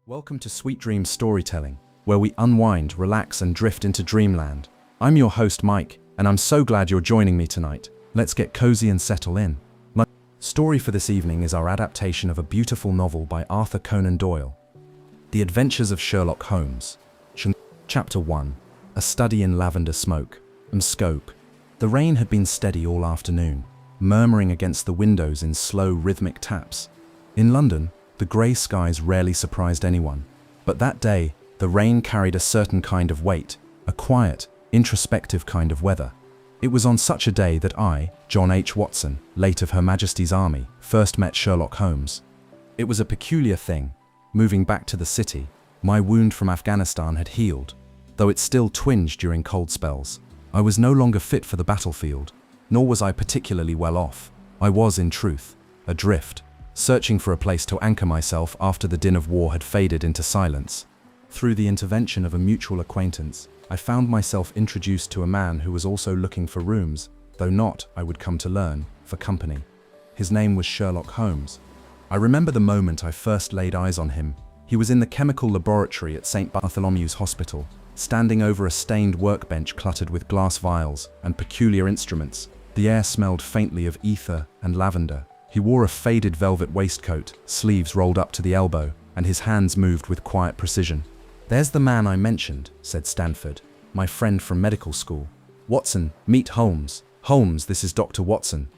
Welcome to Sweet Dreams Storytelling, where we unwind, relax, and drift into dreamland. I'm your host, Mike, and I'm so glad you're joining me tonight. Let's get cozy and settle in. My story for this evening is our adaptation of a beautiful novel by Arthur Conan Doyle, The Adventures of Sherlock Holmes. Chapter 1. A Study in Lavender Smoke. Scope. The rain had been steady all afternoon, murmuring against the windows in slow, rhythmic taps. In London, the grey skies rarely surprised anyone, but that day, the rain carried a certain kind of weight, a quiet, introspective kind of weather. It was on such a day that I, John H. Watson, late of Her Majesty's Army, first met Sherlock Holmes. It was a peculiar thing. Moving back to the city, my wound from Afghanistan had healed, though it still twinged during cold spells. I was no longer fit for the battlefield, nor was I particularly well off. I was, in truth, adrift, searching for a place to anchor myself after the din of war had faded into silence. Through the intervention of a mutual acquaintance, I found myself introduced to a man who was also looking for rooms, though not, I would come to learn, for company. His name was Sherlock Holmes. I remember the moment I first laid eyes on him. He was in the chemical laboratory at St. Bartholomew's Hospital, standing over a stained workbench cluttered with glass vials and peculiar instruments. The air smelled faintly of ether and lavender. He wore a faded velvet waistcoat, sleeves rolled up to the elbow, and his hands moved with quiet precision. "There's the man I mentioned," said Stanford, "my friend from medical school. Watson, meet Holmes. Holmes, this is Dr. Watson."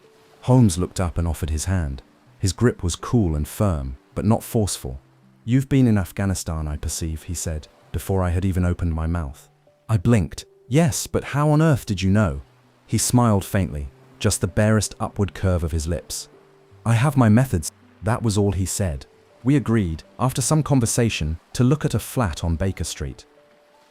Holmes looked up and offered his hand. His grip was cool and firm, but not forceful. "You've been in Afghanistan, I perceive," he said, before I had even opened my mouth. I blinked. "Yes, but how on earth did you know?" He smiled faintly, just the barest upward curve of his lips. "I have my methods." That was all he said. We agreed, after some conversation, to look at a flat on Baker Street.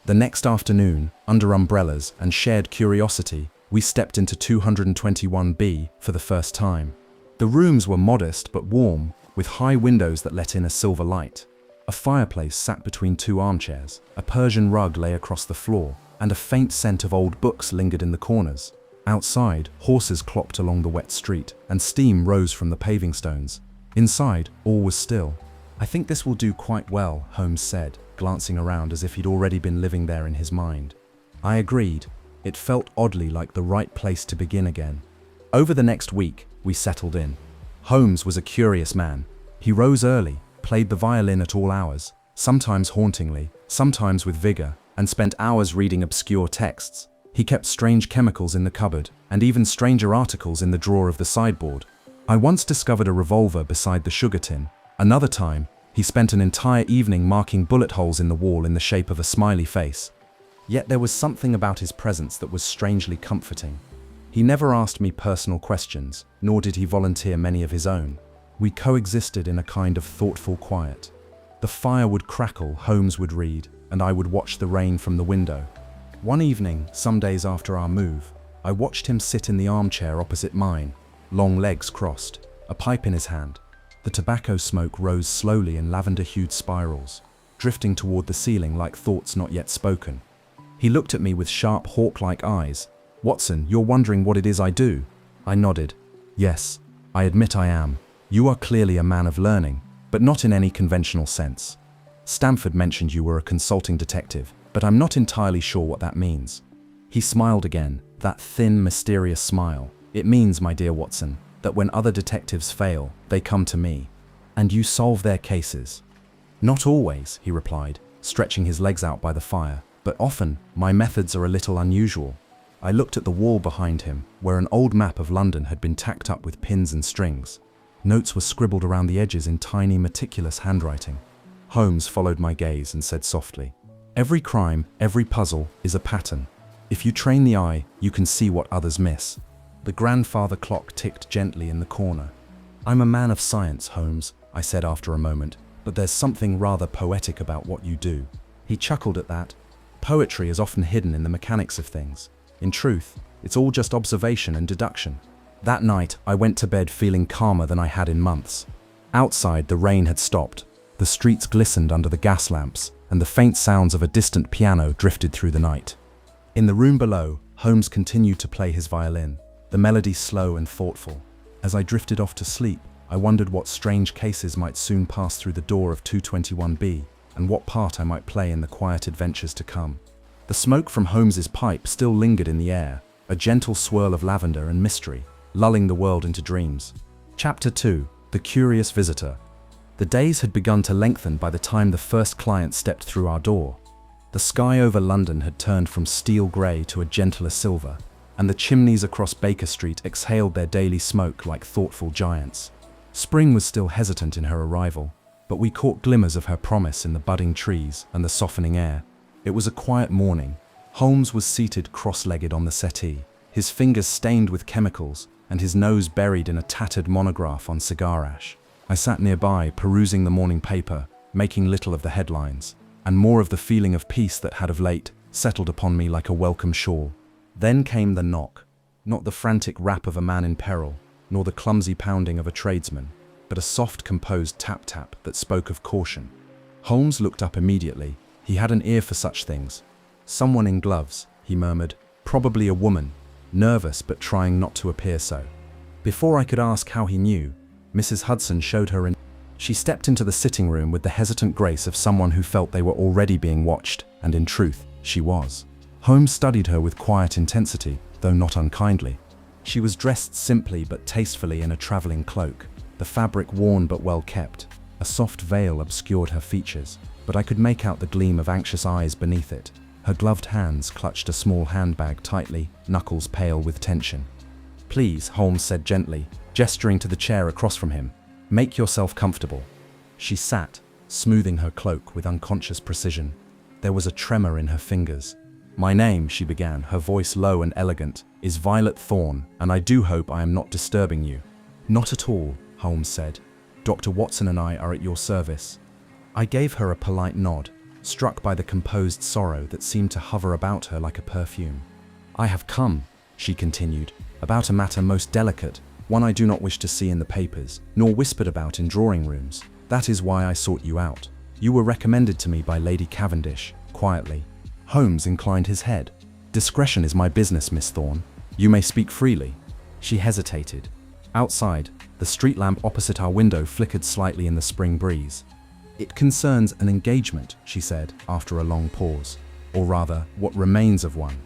The next afternoon, under umbrellas and shared curiosity, we stepped into 221B for the first time. The rooms were modest but warm, with high windows that let in a silver light. A fireplace sat between two armchairs, a Persian rug lay across the floor, and a faint scent of old books lingered in the corners. Outside, horses clopped along the wet street, and steam rose from the paving stones. Inside, all was still. "I think this will do quite well," Holmes said, glancing around as if he'd already been living there in his mind. I agreed. It felt oddly like the right place to begin again. Over the next week, we settled in. Holmes was a curious man. He rose early, played the violin at all hours, sometimes hauntingly, sometimes with vigor, and spent hours reading obscure texts. He kept strange chemicals in the cupboard, and even stranger articles in the drawer of the sideboard. I once discovered a revolver beside the sugar tin. Another time, he spent an entire evening marking bullet holes in the wall in the shape of a smiley face. Yet there was something about his presence that was strangely comforting. He never asked me personal questions, nor did he volunteer many of his own. We coexisted in a kind of thoughtful quiet. The fire would crackle, Holmes would read, and I would watch the rain from the window. One evening, some days after our move, I watched him sit in the armchair opposite mine, long legs crossed, a pipe in his hand. The tobacco smoke rose slowly in lavender-hued spirals, drifting toward the ceiling like thoughts not yet spoken. He looked at me with sharp, hawk-like eyes. "Watson, you're wondering what it is I do?" I nodded. "Yes, I admit I am. You are clearly a man of learning, but not in any conventional sense. Stamford mentioned you were a consulting detective, but I'm not entirely sure what that means." He smiled again, that thin, mysterious smile. "It means, my dear Watson, that when other detectives fail, they come to me. And you solve their cases." "Not always," he replied, stretching his legs out by the fire, "but often my methods are a little unusual." I looked at the wall behind him, where an old map of London had been tacked up with pins and strings. Notes were scribbled around the edges in tiny, meticulous handwriting. Holmes followed my gaze and said softly, "Every crime, every puzzle, is a pattern. If you train the eye, you can see what others miss." The grandfather clock ticked gently in the corner. "I'm a man of science, Holmes," I said after a moment, "but there's something rather poetic about what you do." He chuckled at that. "Poetry is often hidden in the mechanics of things. In truth, it's all just observation and deduction." That night, I went to bed feeling calmer than I had in months. Outside, the rain had stopped. The streets glistened under the gas lamps, and the faint sounds of a distant piano drifted through the night. In the room below, Holmes continued to play his violin, the melody slow and thoughtful. As I drifted off to sleep, I wondered what strange cases might soon pass through the door of 221B. and what part I might play in the quiet adventures to come. The smoke from Holmes's pipe still lingered in the air, a gentle swirl of lavender and mystery, lulling the world into dreams. Chapter 2: The Curious Visitor. The days had begun to lengthen by the time the first client stepped through our door. The sky over London had turned from steel grey to a gentler silver, and the chimneys across Baker Street exhaled their daily smoke like thoughtful giants. Spring was still hesitant in her arrival, but we caught glimmers of her promise in the budding trees and the softening air. It was a quiet morning. Holmes was seated cross-legged on the settee, his fingers stained with chemicals and his nose buried in a tattered monograph on cigar ash. I sat nearby, perusing the morning paper, making little of the headlines, and more of the feeling of peace that had of late settled upon me like a welcome shawl. Then came the knock, not the frantic rap of a man in peril, nor the clumsy pounding of a tradesman, but a soft, composed tap-tap that spoke of caution. Holmes looked up immediately. He had an ear for such things. "Someone in gloves," he murmured, "probably a woman," nervous but trying not to appear so. Before I could ask how he knew, Mrs. Hudson showed her in. She stepped into the sitting room with the hesitant grace of someone who felt they were already being watched, and in truth, she was. Holmes studied her with quiet intensity, though not unkindly. She was dressed simply but tastefully in a traveling cloak, the fabric worn but well kept. A soft veil obscured her features, but I could make out the gleam of anxious eyes beneath it. Her gloved hands clutched a small handbag tightly, knuckles pale with tension. "Please," Holmes said gently, gesturing to the chair across from him. "Make yourself comfortable." She sat, smoothing her cloak with unconscious precision. There was a tremor in her fingers. "My name," she began, her voice low and elegant, "is Violet Thorne, and I do hope I am not disturbing you." "Not at all," Holmes said. "Dr. Watson and I are at your service." I gave her a polite nod, struck by the composed sorrow that seemed to hover about her like a perfume. "I have come," she continued, "about a matter most delicate, one I do not wish to see in the papers, nor whispered about in drawing rooms. That is why I sought you out. You were recommended to me by Lady Cavendish," quietly. Holmes inclined his head. "Discretion is my business, Miss Thorne. You may speak freely." She hesitated. Outside, the street lamp opposite our window flickered slightly in the spring breeze. "It concerns an engagement," she said, after a long pause. "Or rather, what remains of one."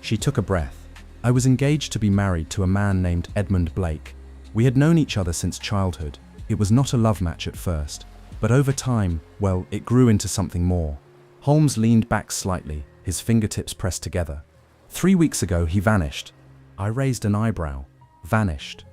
She took a breath. "I was engaged to be married to a man named Edmund Blake. We had known each other since childhood. It was not a love match at first, but over time, well, it grew into something more." Holmes leaned back slightly, his fingertips pressed together. "3 weeks ago, he vanished." I raised an eyebrow. "Vanished?"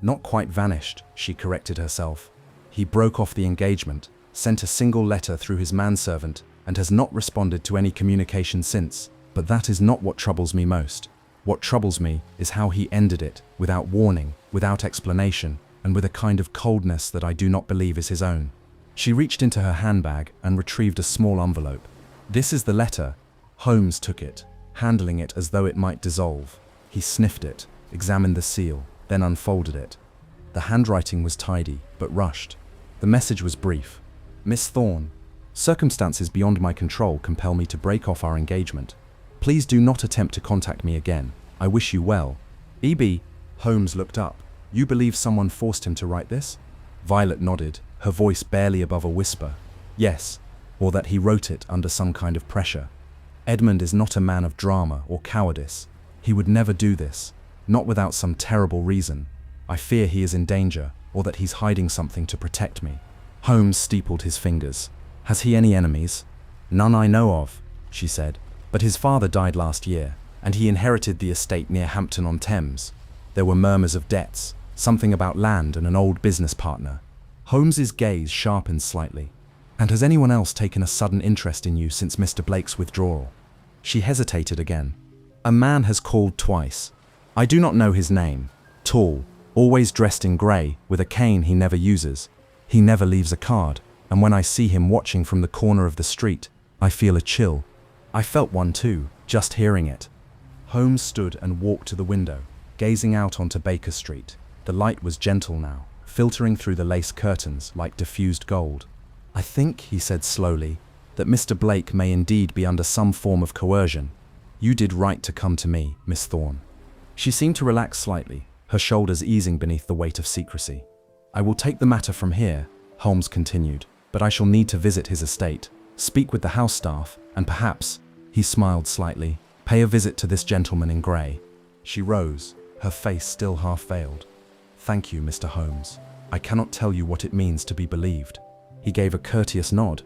"Not quite vanished," she corrected herself. "He broke off the engagement, sent a single letter through his manservant, and has not responded to any communication since. But that is not what troubles me most. What troubles me is how he ended it, without warning, without explanation, and with a kind of coldness that I do not believe is his own." She reached into her handbag and retrieved a small envelope. "This is the letter." Holmes took it, handling it as though it might dissolve. He sniffed it, examined the seal, then unfolded it. The handwriting was tidy, but rushed. The message was brief. "Miss Thorne, circumstances beyond my control compel me to break off our engagement. Please do not attempt to contact me again. I wish you well. E.B." Holmes looked up. "You believe someone forced him to write this?" Violet nodded, her voice barely above a whisper. "Yes, or that he wrote it under some kind of pressure. Edmund is not a man of drama or cowardice. He would never do this, not without some terrible reason. I fear he is in danger, or that he's hiding something to protect me." Holmes steepled his fingers. "Has he any enemies?" "None I know of," she said. "But his father died last year, and he inherited the estate near Hampton-on-Thames. There were murmurs of debts, something about land and an old business partner." Holmes's gaze sharpened slightly. "And has anyone else taken a sudden interest in you since Mr. Blake's withdrawal?" She hesitated again. "A man has called twice. I do not know his name. Tall, always dressed in grey, with a cane he never uses. He never leaves a card, and when I see him watching from the corner of the street, I feel a chill. I felt one too, just hearing it." Holmes stood and walked to the window, gazing out onto Baker Street. The light was gentle now, filtering through the lace curtains like diffused gold. "I think," he said slowly, "that Mr. Blake may indeed be under some form of coercion. You did right to come to me, Miss Thorne." She seemed to relax slightly, her shoulders easing beneath the weight of secrecy. "I will take the matter from here," Holmes continued, "but I shall need to visit his estate. speak with the house staff, and perhaps, he smiled slightly, pay a visit to this gentleman in grey. She rose, her face still half veiled. Thank you, Mr. Holmes. I cannot tell you what it means to be believed. He gave a courteous nod.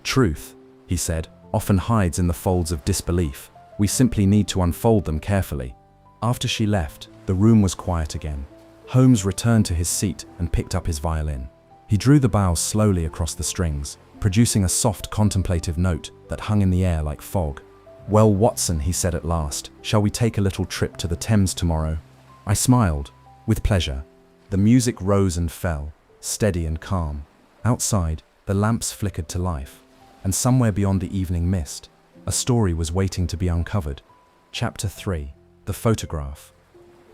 Truth, he said, often hides in the folds of disbelief. We simply need to unfold them carefully. After she left, the room was quiet again. Holmes returned to his seat and picked up his violin. He drew the bows slowly across the strings, producing a soft contemplative note that hung in the air like fog. Well, Watson, he said at last, shall we take a little trip to the Thames tomorrow? I smiled, with pleasure. The music rose and fell, steady and calm. Outside, the lamps flickered to life, and somewhere beyond the evening mist, a story was waiting to be uncovered. Chapter 3. The Photograph.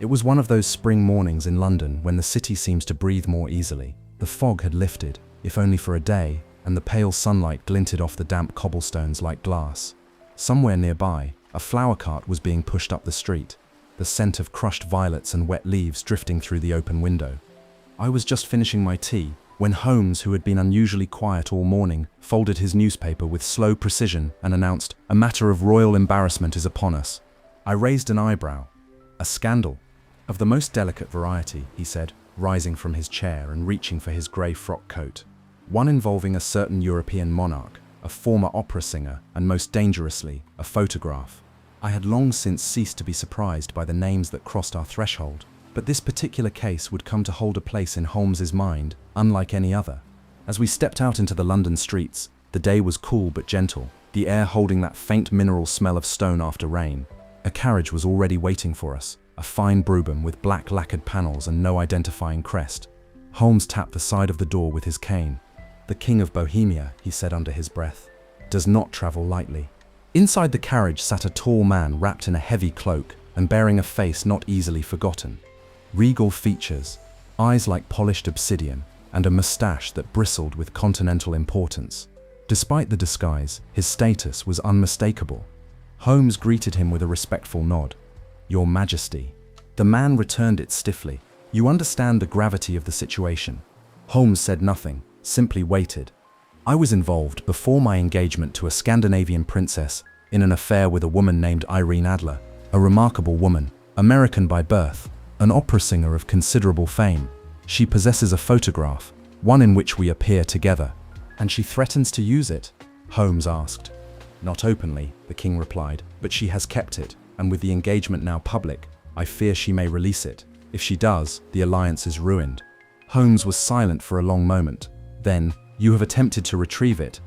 It was one of those spring mornings in London when the city seems to breathe more easily. The fog had lifted, if only for a day, and the pale sunlight glinted off the damp cobblestones like glass. Somewhere nearby, a flower cart was being pushed up the street, the scent of crushed violets and wet leaves drifting through the open window. I was just finishing my tea when Holmes, who had been unusually quiet all morning, folded his newspaper with slow precision and announced, "A matter of royal embarrassment is upon us." I raised an eyebrow. A scandal? Of the most delicate variety, he said, rising from his chair and reaching for his grey frock coat. One involving a certain European monarch, a former opera singer, and most dangerously, a photograph. I had long since ceased to be surprised by the names that crossed our threshold, but this particular case would come to hold a place in Holmes's mind, unlike any other. As we stepped out into the London streets, the day was cool but gentle, the air holding that faint mineral smell of stone after rain. A carriage was already waiting for us, a fine brougham with black lacquered panels and no identifying crest. Holmes tapped the side of the door with his cane. "The King of Bohemia," he said under his breath, "does not travel lightly." Inside the carriage sat a tall man wrapped in a heavy cloak and bearing a face not easily forgotten. Regal features, eyes like polished obsidian, and a moustache that bristled with continental importance. Despite the disguise, his status was unmistakable. Holmes greeted him with a respectful nod. "Your Majesty." The man returned it stiffly. "You understand the gravity of the situation." Holmes said nothing, simply waited. I was involved before my engagement to a Scandinavian princess in an affair with a woman named Irene Adler, a remarkable woman, American by birth, an opera singer of considerable fame. She possesses a photograph, one in which we appear together. "And she threatens to use it?" Holmes asked. "Not openly," the king replied, "but she has kept it, and with the engagement now public, I fear she may release it. If she does, the alliance is ruined." Holmes was silent for a long moment. Then, "You have attempted to retrieve it?"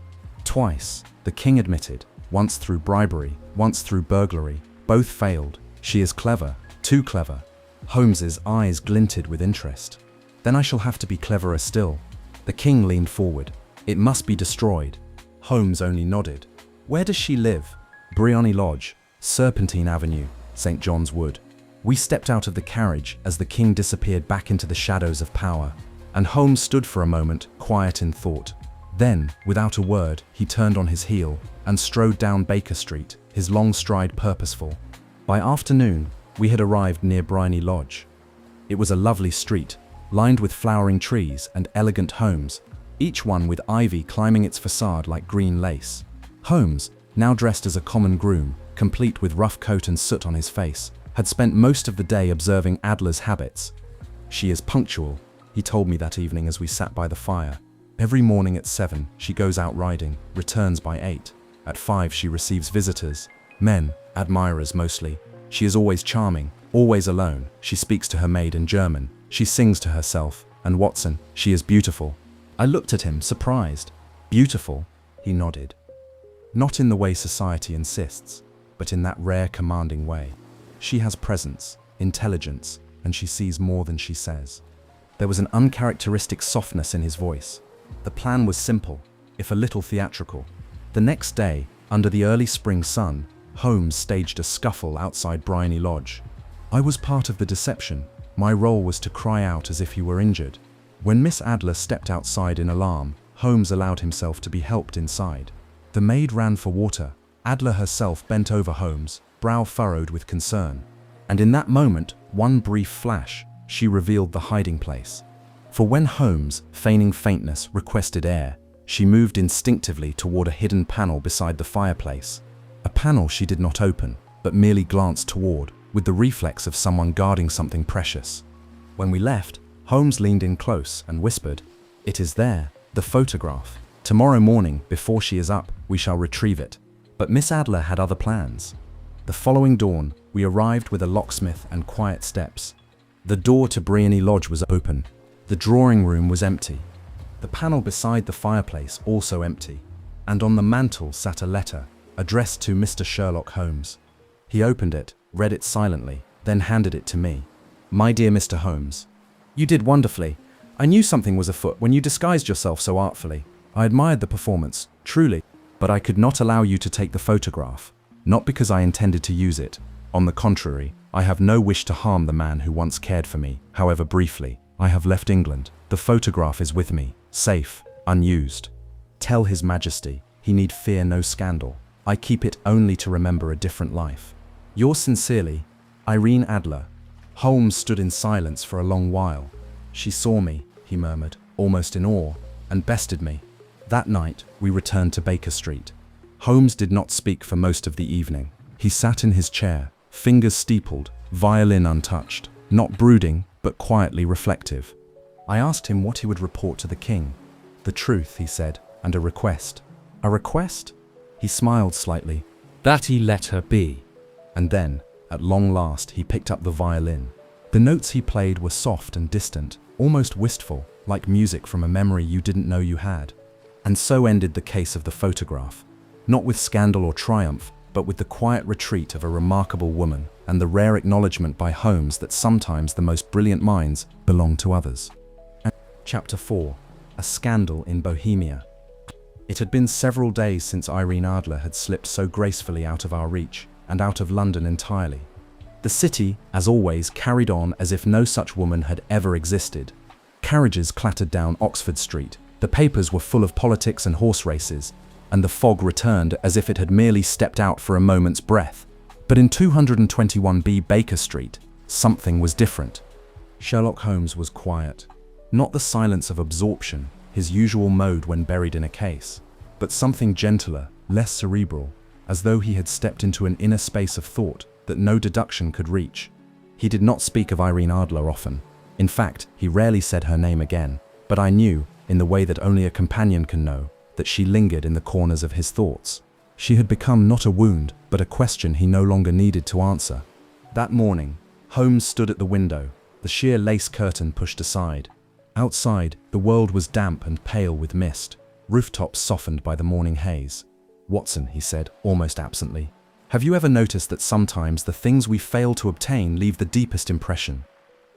"Twice," the king admitted, "once through bribery, once through burglary. Both failed. She is clever, too clever." Holmes's eyes glinted with interest. "Then I shall have to be cleverer still." The king leaned forward. "It must be destroyed." Holmes only nodded. "Where does she live?" "Briony Lodge, Serpentine Avenue, St. John's Wood." We stepped out of the carriage as the king disappeared back into the shadows of power, and Holmes stood for a moment, quiet in thought. Then, without a word, he turned on his heel and strode down Baker Street, his long stride purposeful. By afternoon, we had arrived near Briony Lodge. It was a lovely street, lined with flowering trees and elegant homes, each one with ivy climbing its facade like green lace. Holmes, now dressed as a common groom, complete with rough coat and soot on his face, had spent most of the day observing Adler's habits. "She is punctual," he told me that evening as we sat by the fire. "Every morning at 7, she goes out riding, returns by 8. At 5, she receives visitors, men, admirers mostly. She is always charming, always alone. She speaks to her maid in German. She sings to herself, and Watson, she is beautiful." I looked at him, surprised. "Beautiful?" He nodded. "Not in the way society insists, but in that rare commanding way. She has presence, intelligence, and she sees more than she says." There was an uncharacteristic softness in his voice. The plan was simple, if a little theatrical. The next day, under the early spring sun, Holmes staged a scuffle outside Briony Lodge. I was part of the deception. My role was to cry out as if he were injured. When Miss Adler stepped outside in alarm, Holmes allowed himself to be helped inside. The maid ran for water. Adler herself bent over Holmes, brow furrowed with concern. And in that moment, one brief flash, she revealed the hiding place. For when Holmes, feigning faintness, requested air, She moved instinctively toward a hidden panel beside the fireplace. A panel she did not open, but merely glanced toward, with the reflex of someone guarding something precious. When we left, Holmes leaned in close and whispered, "It is there, the photograph. Tomorrow morning, before she is up, we shall retrieve it." But Miss Adler had other plans. The following dawn, we arrived with a locksmith and quiet steps. The door to Briony Lodge was open. The drawing room was empty. The panel beside the fireplace also empty, and on the mantel sat a letter, addressed to Mr. Sherlock Holmes. He opened it, read it silently, then handed it to me. "My dear Mr. Holmes, you did wonderfully. I knew something was afoot when you disguised yourself so artfully. I admired the performance, truly, but I could not allow you to take the photograph, not because I intended to use it. On the contrary, I have no wish to harm the man who once cared for me, however briefly. I have left England. The photograph is with me, safe, unused. Tell His Majesty, he need fear no scandal. I keep it only to remember a different life. Yours sincerely, Irene Adler." Holmes stood in silence for a long while. "She saw me," he murmured, almost in awe, "and bested me." That night, we returned to Baker Street. Holmes did not speak for most of the evening. He sat in his chair, fingers steepled, violin untouched, not brooding, but quietly reflective. I asked him what he would report to the king. "The truth," he said, "and a request." "A request?" He smiled slightly. "That he let her be." And then, at long last, he picked up the violin. The notes he played were soft and distant, almost wistful, like music from a memory you didn't know you had. And so ended the case of the photograph, not with scandal or triumph, but with the quiet retreat of a remarkable woman and the rare acknowledgement by Holmes that sometimes the most brilliant minds belong to others. Chapter 4. A Scandal in Bohemia. It had been several days since Irene Adler had slipped so gracefully out of our reach, and out of London entirely. The city, as always, carried on as if no such woman had ever existed. Carriages clattered down Oxford Street, the papers were full of politics and horse races, and the fog returned as if it had merely stepped out for a moment's breath. But in 221B Baker Street, something was different. Sherlock Holmes was quiet. Not the silence of absorption, his usual mode when buried in a case, but something gentler, less cerebral, as though he had stepped into an inner space of thought that no deduction could reach. He did not speak of Irene Adler often. In fact, he rarely said her name again, but I knew, in the way that only a companion can know, that she lingered in the corners of his thoughts. She had become not a wound, but a question he no longer needed to answer. That morning, Holmes stood at the window, the sheer lace curtain pushed aside. Outside, the world was damp and pale with mist, rooftops softened by the morning haze. "Watson," he said, almost absently, "have you ever noticed that sometimes the things we fail to obtain leave the deepest impression?"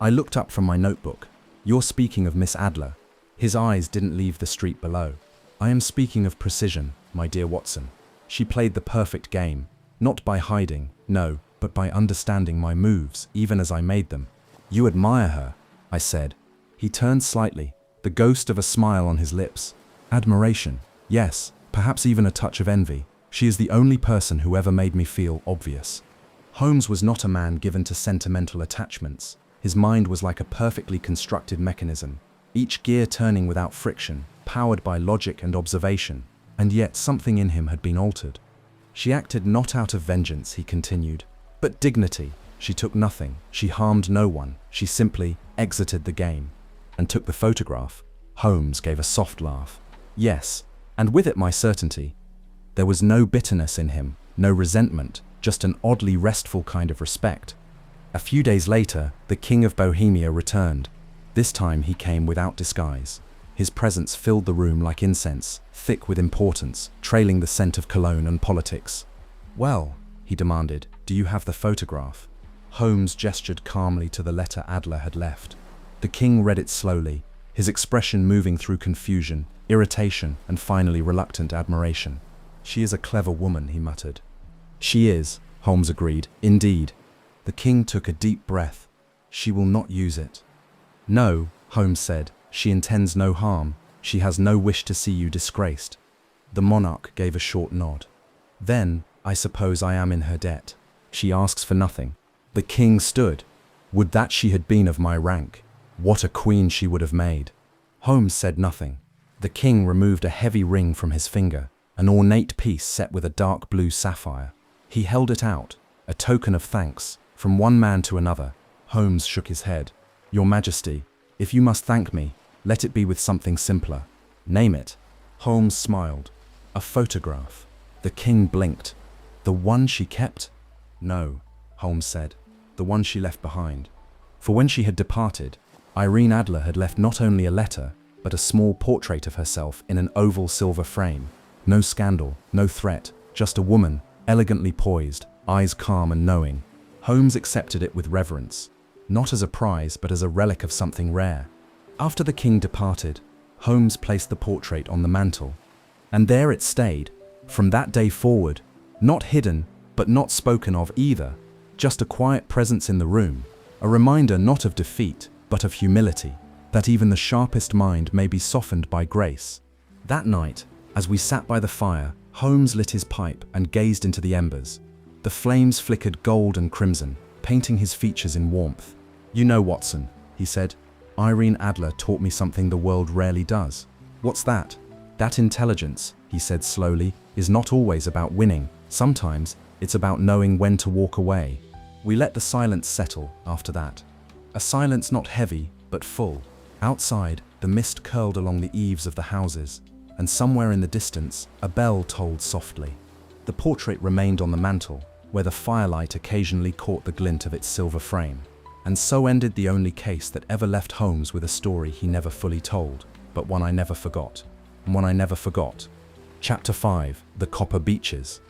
I looked up from my notebook. "You're speaking of Miss Adler." His eyes didn't leave the street below. "I am speaking of precision, my dear Watson. She played the perfect game, not by hiding, no, but by understanding my moves, even as I made them." "You admire her," I said. He turned slightly, the ghost of a smile on his lips. "Admiration, yes, perhaps even a touch of envy. She is the only person who ever made me feel obvious." Holmes was not a man given to sentimental attachments. His mind was like a perfectly constructed mechanism, each gear turning without friction, powered by logic and observation, and yet something in him had been altered. "She acted not out of vengeance," he continued, "but dignity. She took nothing, she harmed no one, she simply exited the game." "And took the photograph?" Holmes gave a soft laugh. "Yes, and with it my certainty." There was no bitterness in him, no resentment, just an oddly restful kind of respect. A few days later, the King of Bohemia returned. This time he came without disguise. His presence filled the room like incense, thick with importance, trailing the scent of cologne and politics. "Well," he demanded, "do you have the photograph?" Holmes gestured calmly to the letter Adler had left. The king read it slowly, his expression moving through confusion, irritation, and finally reluctant admiration. "She is a clever woman," he muttered. "She is," Holmes agreed, "indeed." The king took a deep breath. "She will not use it." "No," Holmes said, "she intends no harm. She has no wish to see you disgraced." The monarch gave a short nod. "Then, I suppose I am in her debt. She asks for nothing." The king stood. "Would that she had been of my rank. What a queen she would have made." Holmes said nothing. The king removed a heavy ring from his finger, an ornate piece set with a dark blue sapphire. He held it out, a token of thanks, from one man to another. Holmes shook his head. "Your Majesty, if you must thank me, let it be with something simpler. Name it." Holmes smiled. "A photograph." The king blinked. "The one she kept?" "No," Holmes said. "The one she left behind." For when she had departed, Irene Adler had left not only a letter, but a small portrait of herself in an oval silver frame. No scandal, no threat, just a woman, elegantly poised, eyes calm and knowing. Holmes accepted it with reverence, not as a prize but as a relic of something rare. After the king departed, Holmes placed the portrait on the mantel, and there it stayed, from that day forward, not hidden, but not spoken of either, just a quiet presence in the room, a reminder not of defeat, but of humility, that even the sharpest mind may be softened by grace. That night, as we sat by the fire, Holmes lit his pipe and gazed into the embers. The flames flickered gold and crimson, painting his features in warmth. "You know, Watson," he said, "Irene Adler taught me something the world rarely does." "What's that?" "That intelligence," he said slowly, "is not always about winning. Sometimes it's about knowing when to walk away." We let the silence settle after that. A silence not heavy, but full. Outside, the mist curled along the eaves of the houses, and somewhere in the distance, a bell tolled softly. The portrait remained on the mantel, where the firelight occasionally caught the glint of its silver frame. And so ended the only case that ever left Holmes with a story he never fully told, but one I never forgot. And one I never forgot. Chapter 5: The Copper Beeches.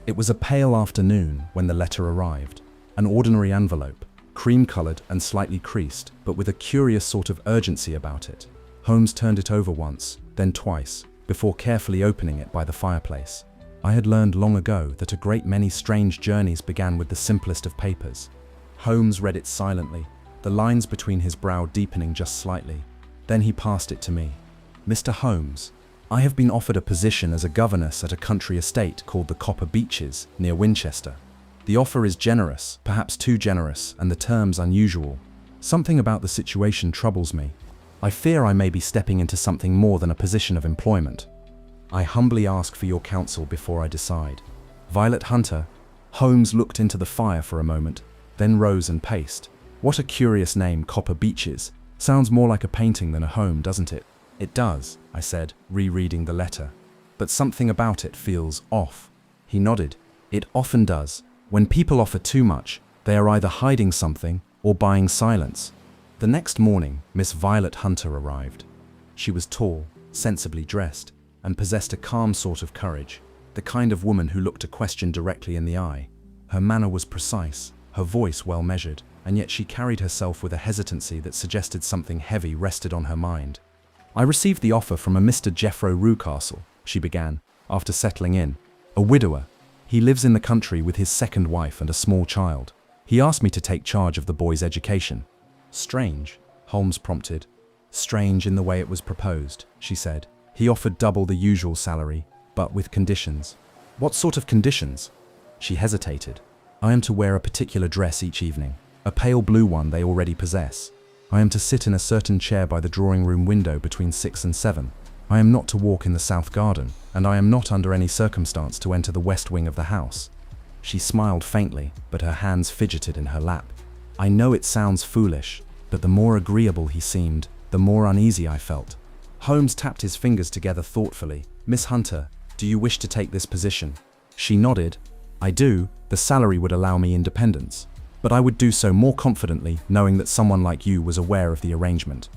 It was a pale afternoon when the letter arrived. An ordinary envelope, cream-colored and slightly creased, but with a curious sort of urgency about it. Holmes turned it over once, then twice, before carefully opening it by the fireplace. I had learned long ago that a great many strange journeys began with the simplest of papers. Holmes read it silently, the lines between his brow deepening just slightly. Then he passed it to me. "Mr. Holmes, I have been offered a position as a governess at a country estate called the Copper Beeches, near Winchester. The offer is generous, perhaps too generous, and the terms unusual. Something about the situation troubles me. I fear I may be stepping into something more than a position of employment. I humbly ask for your counsel before I decide. Violet Hunter." Holmes looked into the fire for a moment, then rose and paced. "What a curious name, Copper Beeches. Sounds more like a painting than a home, doesn't it?" "It does," I said, rereading the letter. "But something about it feels off." He nodded. "It often does. When people offer too much, they are either hiding something or buying silence." The next morning, Miss Violet Hunter arrived. She was tall, sensibly dressed, and possessed a calm sort of courage, the kind of woman who looked a question directly in the eye. Her manner was precise, her voice well measured, and yet she carried herself with a hesitancy that suggested something heavy rested on her mind. "I received the offer from a Mr. Jeffro Rucastle," she began, after settling in. "A widower. He lives in the country with his second wife and a small child. He asked me to take charge of the boy's education." "Strange," Holmes prompted. "Strange in the way it was proposed," she said. "He offered double the usual salary, but with conditions." "What sort of conditions?" She hesitated. "I am to wear a particular dress each evening, a pale blue one they already possess. I am to sit in a certain chair by the drawing-room window between 6 and 7. I am not to walk in the south garden, and I am not under any circumstance to enter the west wing of the house." She smiled faintly, but her hands fidgeted in her lap. I know it sounds foolish, but the more agreeable he seemed, the more uneasy I felt. Holmes tapped his fingers together thoughtfully. "Miss Hunter, do you wish to take this position?" She nodded. "I do. The salary would allow me independence. But I would do so more confidently, knowing that someone like you was aware of the arrangement."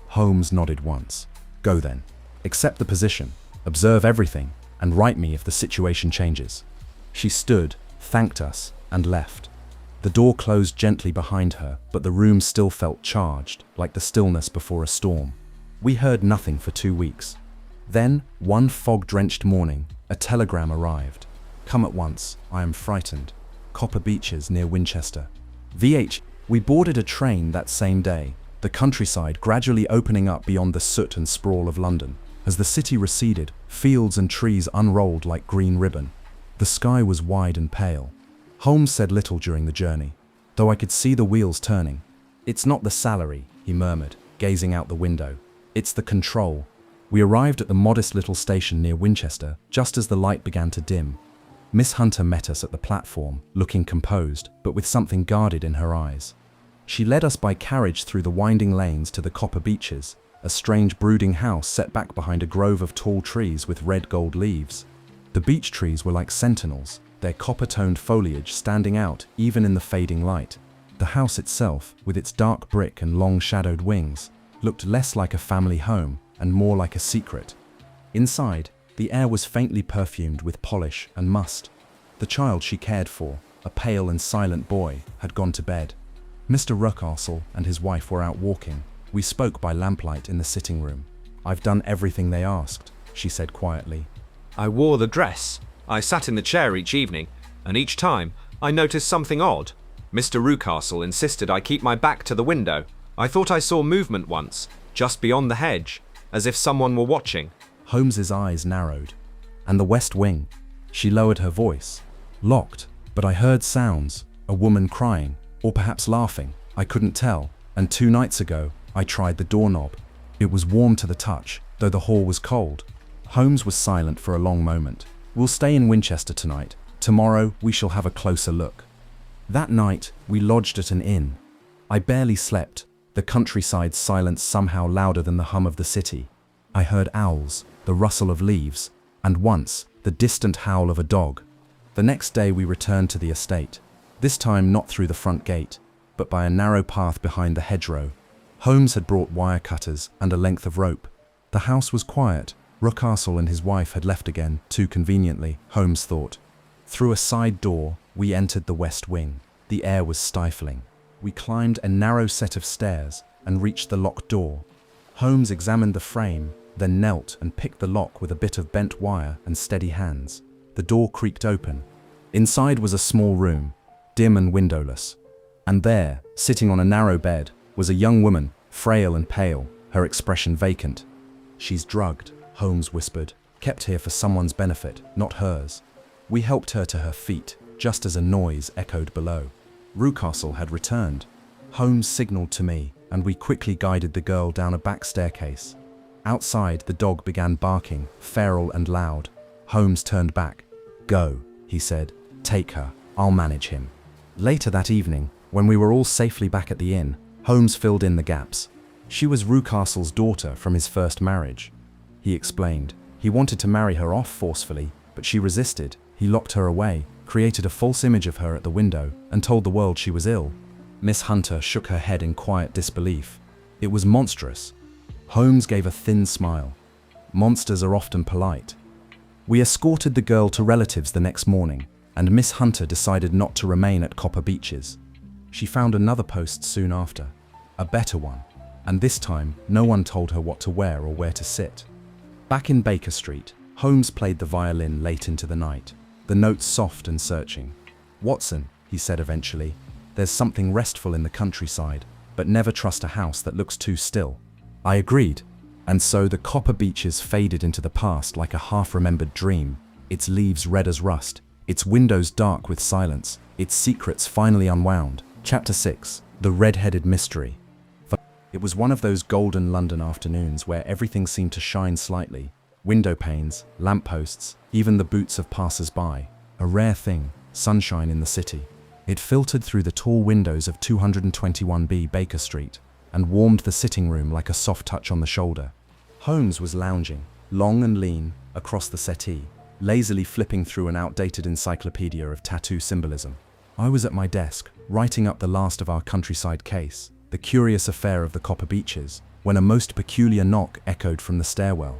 Holmes nodded once. "Go then. Accept the position, observe everything, and write me if the situation changes." She stood, thanked us, and left. The door closed gently behind her, but the room still felt charged, like the stillness before a storm. We heard nothing for 2 weeks. Then, one fog-drenched morning, a telegram arrived. "Come at once, I am frightened. Copper Beeches near Winchester." VH. We boarded a train that same day, the countryside gradually opening up beyond the soot and sprawl of London. As the city receded, fields and trees unrolled like green ribbon. The sky was wide and pale. Holmes said little during the journey, though I could see the wheels turning. "It's not the salary," he murmured, gazing out the window. "It's the control. We arrived at the modest little station near Winchester just as the light began to dim. Miss Hunter met us at the platform, looking composed, but with something guarded in her eyes. She led us by carriage through the winding lanes to the Copper Beeches, a strange brooding house set back behind a grove of tall trees with red gold leaves. The beech trees were like sentinels, their copper-toned foliage standing out even in the fading light. The house itself, with its dark brick and long-shadowed wings, looked less like a family home and more like a secret. Inside, the air was faintly perfumed with polish and must. The child she cared for, a pale and silent boy, had gone to bed. Mr. Ruckastle and his wife were out walking. We spoke by lamplight in the sitting room. "I've done everything they asked," she said quietly. I wore the dress. I sat in the chair each evening, and each time I noticed something odd. Mr. Ruckastle insisted I keep my back to the window. I thought I saw movement once, just beyond the hedge, as if someone were watching. Holmes's eyes narrowed. "And the West Wing?" She lowered her voice. "Locked, but I heard sounds, a woman crying, or perhaps laughing. I couldn't tell, and 2 nights ago, I tried the doorknob. It was warm to the touch, though the hall was cold." Holmes was silent for a long moment. "We'll stay in Winchester tonight. Tomorrow, we shall have a closer look." That night, we lodged at an inn. I barely slept, the countryside's silence somehow louder than the hum of the city. I heard owls, the rustle of leaves, and once, the distant howl of a dog. The next day we returned to the estate, this time not through the front gate, but by a narrow path behind the hedgerow. Holmes had brought wire cutters and a length of rope. The house was quiet. Ruckastle and his wife had left again, too conveniently, Holmes thought. Through a side door, we entered the West Wing. The air was stifling. We climbed a narrow set of stairs and reached the locked door. Holmes examined the frame, then knelt and picked the lock with a bit of bent wire and steady hands. The door creaked open. Inside was a small room, dim and windowless. And there, sitting on a narrow bed, was a young woman, frail and pale, her expression vacant. "She's drugged," Holmes whispered, "kept here for someone's benefit, not hers." We helped her to her feet, just as a noise echoed below. Ruckastle had returned. Holmes signaled to me, and we quickly guided the girl down a back staircase. Outside, the dog began barking, feral and loud. Holmes turned back. "Go," he said. "Take her. I'll manage him." Later that evening, when we were all safely back at the inn, Holmes filled in the gaps. She was Ruckastle's daughter from his first marriage. He explained. He wanted to marry her off forcefully, but she resisted. He locked her away, created a false image of her at the window, and told the world she was ill. Miss Hunter shook her head in quiet disbelief. It was monstrous. Holmes gave a thin smile. Monsters are often polite. We escorted the girl to relatives the next morning, and Miss Hunter decided not to remain at Copper Beeches. She found another post soon after, a better one, and this time no one told her what to wear or where to sit. Back in Baker Street, Holmes played the violin late into the night, the notes soft and searching. "Watson," he said eventually, "there's something restful in the countryside, but never trust a house that looks too still." I agreed, and so the Copper Beeches faded into the past like a half-remembered dream, its leaves red as rust, its windows dark with silence, its secrets finally unwound. Chapter 6. The Red-Headed Mystery. It was one of those golden London afternoons where everything seemed to shine slightly. Window panes, lampposts, even the boots of passers-by. A rare thing, sunshine in the city. It filtered through the tall windows of 221B Baker Street and warmed the sitting room like a soft touch on the shoulder. Holmes was lounging, long and lean, across the settee, lazily flipping through an outdated encyclopedia of tattoo symbolism. I was at my desk, writing up the last of our countryside case, the curious affair of the Copper Beeches, when a most peculiar knock echoed from the stairwell.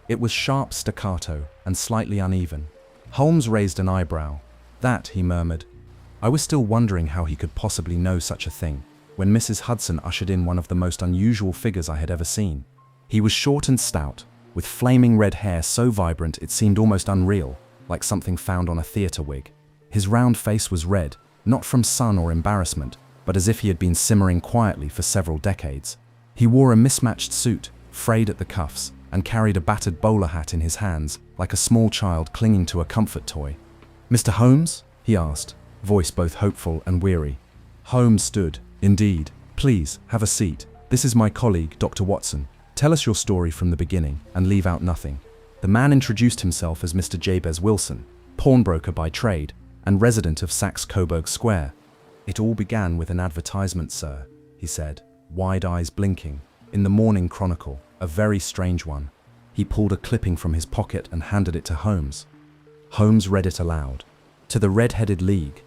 It was sharp staccato and slightly uneven. Holmes raised an eyebrow. "That," he murmured. I was still wondering how he could possibly know such a thing, when Mrs. Hudson ushered in one of the most unusual figures I had ever seen. He was short and stout, with flaming red hair so vibrant it seemed almost unreal, like something found on a theatre wig. His round face was red, not from sun or embarrassment, but as if he had been simmering quietly for several decades. He wore a mismatched suit, frayed at the cuffs, and carried a battered bowler hat in his hands, like a small child clinging to a comfort toy. "Mr. Holmes?" he asked, voice both hopeful and weary. Holmes stood. "Indeed. Please, have a seat. This is my colleague, Dr. Watson. Tell us your story from the beginning and leave out nothing. The man introduced himself as Mr. Jabez Wilson, pawnbroker by trade and resident of Saxe-Coburg Square. It all began with an advertisement, sir, he said, wide eyes blinking, in the Morning Chronicle, a very strange one. He pulled a clipping from his pocket and handed it to Holmes. Holmes read it aloud. To the Red-Headed League.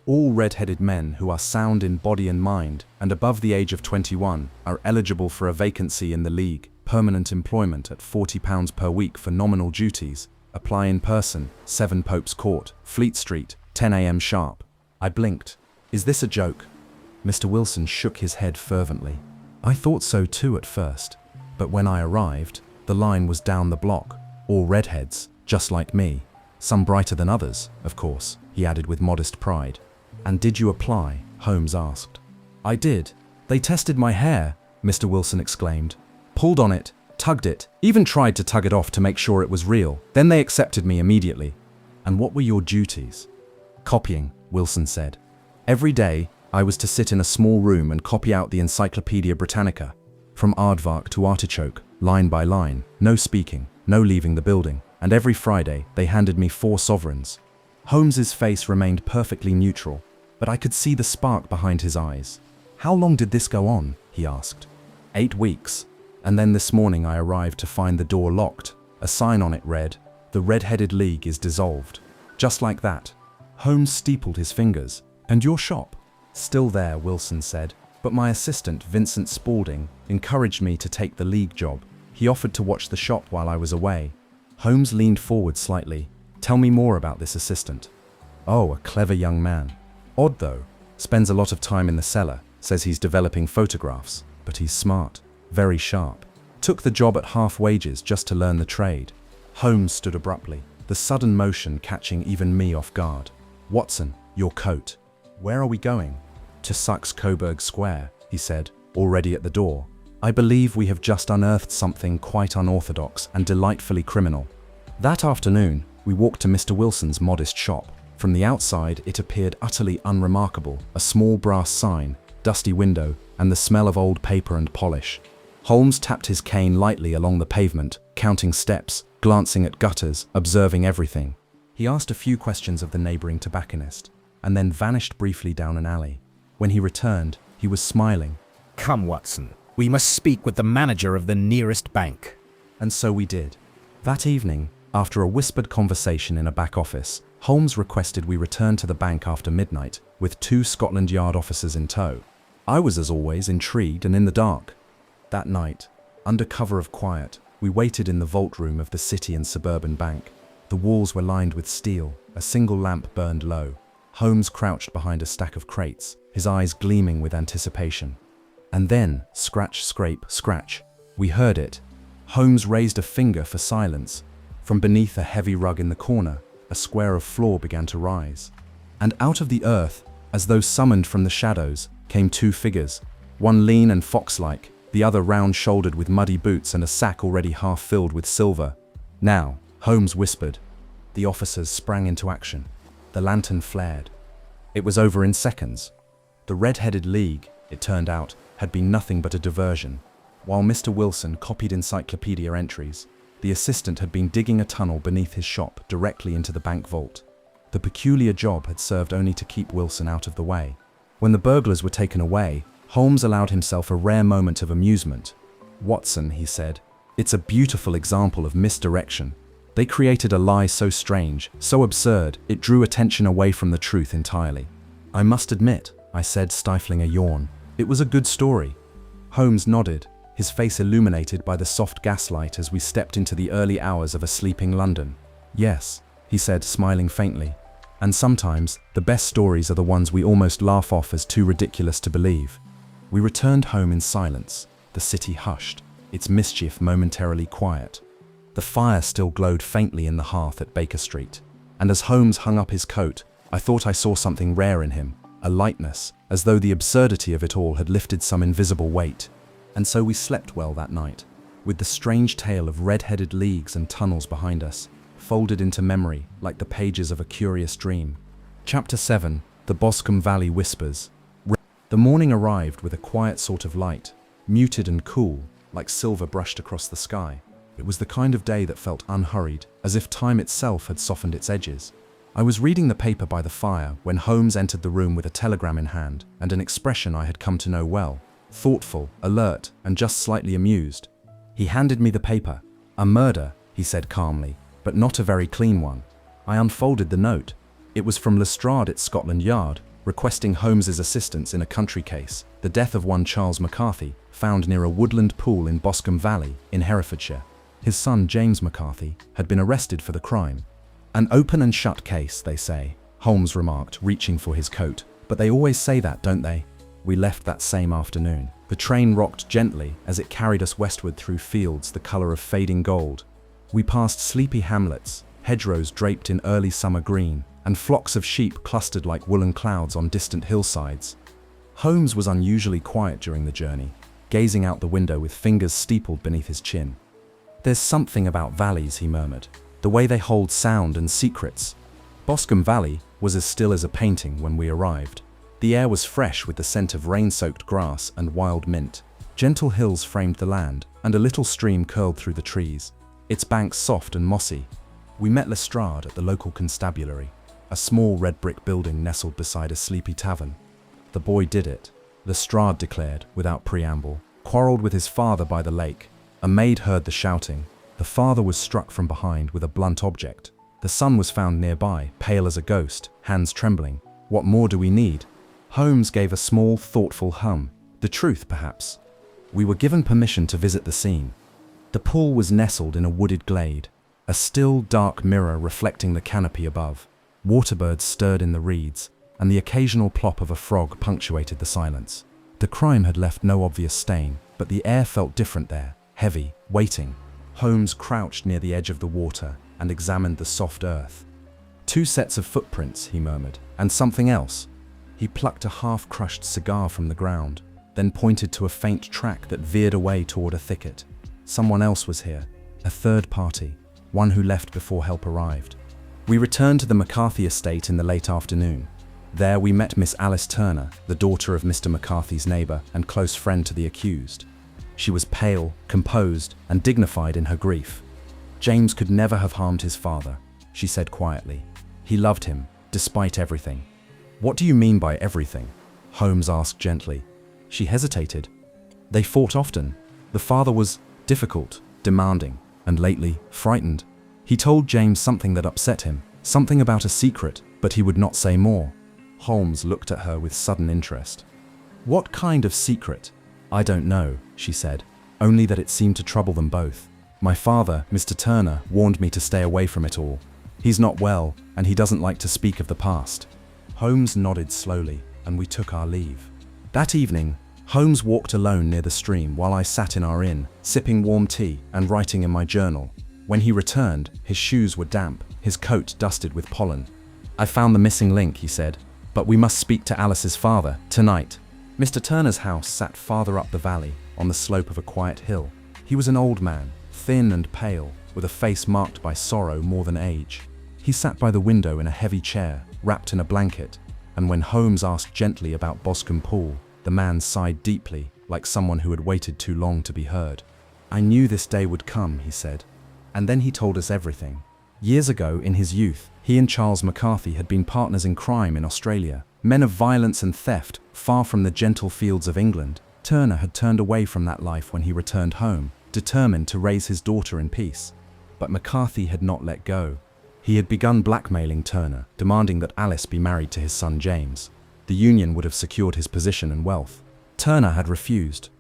All red-headed men who are sound in body and mind and above the age of 21 are eligible for a vacancy in the League, permanent employment at £40 per week for nominal duties. Apply in person, 7 Pope's Court, Fleet Street, 10 a.m. sharp. I blinked. Is this a joke? Mr. Wilson shook his head fervently. I thought so too at first, but when I arrived, the line was down the block, all redheads, just like me. Some brighter than others, of course, he added with modest pride. And did you apply? Holmes asked. I did. They tested my hair, Mr. Wilson exclaimed. Pulled on it, tugged it, even tried to tug it off to make sure it was real. Then they accepted me immediately. And what were your duties? Copying, Wilson said. Every day, I was to sit in a small room and copy out the Encyclopedia Britannica, from aardvark to artichoke, line by line, no speaking, no leaving the building, and every Friday they handed me 4 sovereigns. Holmes's face remained perfectly neutral, but I could see the spark behind his eyes. How long did this go on? He asked. 8 weeks, and then this morning I arrived to find the door locked. A sign on it read, "The Red-Headed League is dissolved." Just like that. Holmes steepled his fingers. And your shop? Still there, Wilson said, but my assistant, Vincent Spaulding, encouraged me to take the League job. He offered to watch the shop while I was away. Holmes leaned forward slightly. Tell me more about this assistant. Oh, a clever young man. Odd though. Spends a lot of time in the cellar. Says he's developing photographs. But he's smart. Very sharp. Took the job at half wages just to learn the trade. Holmes stood abruptly, the sudden motion catching even me off guard. Watson, your coat. Where are we going? To Saxe-Coburg Square, he said, already at the door. I believe we have just unearthed something quite unorthodox and delightfully criminal. That afternoon, we walked to Mr. Wilson's modest shop. From the outside, it appeared utterly unremarkable, a small brass sign, dusty window, and the smell of old paper and polish. Holmes tapped his cane lightly along the pavement, counting steps, glancing at gutters, observing everything. He asked a few questions of the neighboring tobacconist, and then vanished briefly down an alley. When he returned, he was smiling. Come, Watson. We must speak with the manager of the nearest bank. And so we did. That evening, after a whispered conversation in a back office, Holmes requested we return to the bank after midnight, with 2 Scotland Yard officers in tow. I was, as always, intrigued and in the dark. That night, under cover of quiet, we waited in the vault room of the City and Suburban Bank. The walls were lined with steel, a single lamp burned low. Holmes crouched behind a stack of crates, his eyes gleaming with anticipation. And then, scratch, scrape, scratch. We heard it. Holmes raised a finger for silence. From beneath a heavy rug in the corner, a square of floor began to rise. And out of the earth, as though summoned from the shadows, came 2 figures, one lean and fox-like, the other round-shouldered with muddy boots and a sack already half filled with silver. Now, Holmes whispered. The officers sprang into action. The lantern flared. It was over in seconds. The Red-Headed League, it turned out, had been nothing but a diversion. While Mr. Wilson copied encyclopedia entries, the assistant had been digging a tunnel beneath his shop directly into the bank vault. The peculiar job had served only to keep Wilson out of the way. When the burglars were taken away, Holmes allowed himself a rare moment of amusement. Watson, he said, it's a beautiful example of misdirection. They created a lie so strange, so absurd, it drew attention away from the truth entirely. I must admit, I said, stifling a yawn, it was a good story. Holmes nodded, his face illuminated by the soft gaslight as we stepped into the early hours of a sleeping London. Yes, he said, smiling faintly. And sometimes, the best stories are the ones we almost laugh off as too ridiculous to believe. We returned home in silence, the city hushed, its mischief momentarily quiet. The fire still glowed faintly in the hearth at Baker Street, and as Holmes hung up his coat, I thought I saw something rare in him, a lightness, as though the absurdity of it all had lifted some invisible weight. And so we slept well that night, with the strange tale of red-headed leagues and tunnels behind us, folded into memory like the pages of a curious dream. Chapter 7, The Boscombe Valley Whispers. The morning arrived with a quiet sort of light, muted and cool, like silver brushed across the sky. It was the kind of day that felt unhurried, as if time itself had softened its edges. I was reading the paper by the fire when Holmes entered the room with a telegram in hand and an expression I had come to know well: thoughtful, alert, and just slightly amused. He handed me the paper. "A murder," he said calmly, "but not a very clean one." I unfolded the note. It was from Lestrade at Scotland Yard, requesting Holmes's assistance in a country case, the death of one Charles McCarthy, found near a woodland pool in Boscombe Valley, in Herefordshire. His son, James McCarthy, had been arrested for the crime. "An open and shut case, they say," Holmes remarked, reaching for his coat. "But they always say that, don't they?" We left that same afternoon. The train rocked gently as it carried us westward through fields the color of fading gold. We passed sleepy hamlets, hedgerows draped in early summer green, and flocks of sheep clustered like woolen clouds on distant hillsides. Holmes was unusually quiet during the journey, gazing out the window with fingers steepled beneath his chin. "There's something about valleys," he murmured, "the way they hold sound and secrets." Boscombe Valley was as still as a painting when we arrived. The air was fresh with the scent of rain-soaked grass and wild mint. Gentle hills framed the land, and a little stream curled through the trees, its banks soft and mossy. We met Lestrade at the local constabulary, a small red brick building nestled beside a sleepy tavern. "The boy did it," Lestrade declared without preamble. "Quarreled with his father by the lake. A maid heard the shouting. The father was struck from behind with a blunt object. The son was found nearby, pale as a ghost, hands trembling. What more do we need?" Holmes gave a small, thoughtful hum. The truth, perhaps. We were given permission to visit the scene. The pool was nestled in a wooded glade, a still, dark mirror reflecting the canopy above. Waterbirds stirred in the reeds, and the occasional plop of a frog punctuated the silence. The crime had left no obvious stain, but the air felt different there, heavy, waiting. Holmes crouched near the edge of the water and examined the soft earth. "Two sets of footprints," he murmured, "and something else." He plucked a half-crushed cigar from the ground, then pointed to a faint track that veered away toward a thicket. Someone else was here, a third party, one who left before help arrived. We returned to the McCarthy estate in the late afternoon. There we met Miss Alice Turner, the daughter of Mr. McCarthy's neighbor and close friend to the accused. She was pale, composed, and dignified in her grief. "James could never have harmed his father," she said quietly. "He loved him, despite everything." "What do you mean by everything?" Holmes asked gently. She hesitated. "They fought often. The father was difficult, demanding, and lately frightened. He told James something that upset him, something about a secret, but he would not say more." Holmes looked at her with sudden interest. "What kind of secret?" "I don't know," she said, "only that it seemed to trouble them both. My father, Mr. Turner, warned me to stay away from it all. He's not well, and he doesn't like to speak of the past." Holmes nodded slowly, and we took our leave. That evening, Holmes walked alone near the stream while I sat in our inn, sipping warm tea and writing in my journal. When he returned, his shoes were damp, his coat dusted with pollen. "I found the missing link," he said, "but we must speak to Alice's father, tonight." Mr. Turner's house sat farther up the valley, on the slope of a quiet hill. He was an old man, thin and pale, with a face marked by sorrow more than age. He sat by the window in a heavy chair, wrapped in a blanket, and when Holmes asked gently about Boscombe Pool, the man sighed deeply, like someone who had waited too long to be heard. "I knew this day would come," he said. And then he told us everything. Years ago, in his youth, he and Charles McCarthy had been partners in crime in Australia, men of violence and theft, far from the gentle fields of England. Turner had turned away from that life when he returned home, determined to raise his daughter in peace. But McCarthy had not let go. He had begun blackmailing Turner, demanding that Alice be married to his son James. The union would have secured his position and wealth. Turner had refused.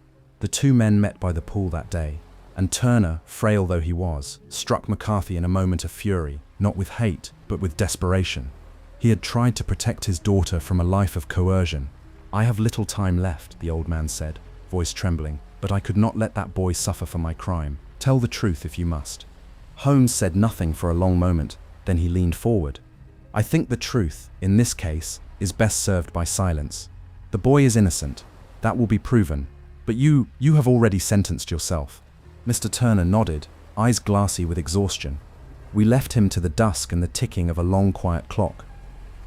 The two men met by the pool that day, and Turner, frail though he was, struck McCarthy in a moment of fury, not with hate, but with desperation. He had tried to protect his daughter from a life of coercion. "I have little time left," the old man said, voice trembling, "but I could not let that boy suffer for my crime. Tell the truth if you must." Holmes said nothing for a long moment, then he leaned forward. "I think the truth, in this case, is best served by silence. The boy is innocent. That will be proven. But you have already sentenced yourself." Mr. Turner nodded, eyes glassy with exhaustion. We left him to the dusk and the ticking of a long, quiet clock.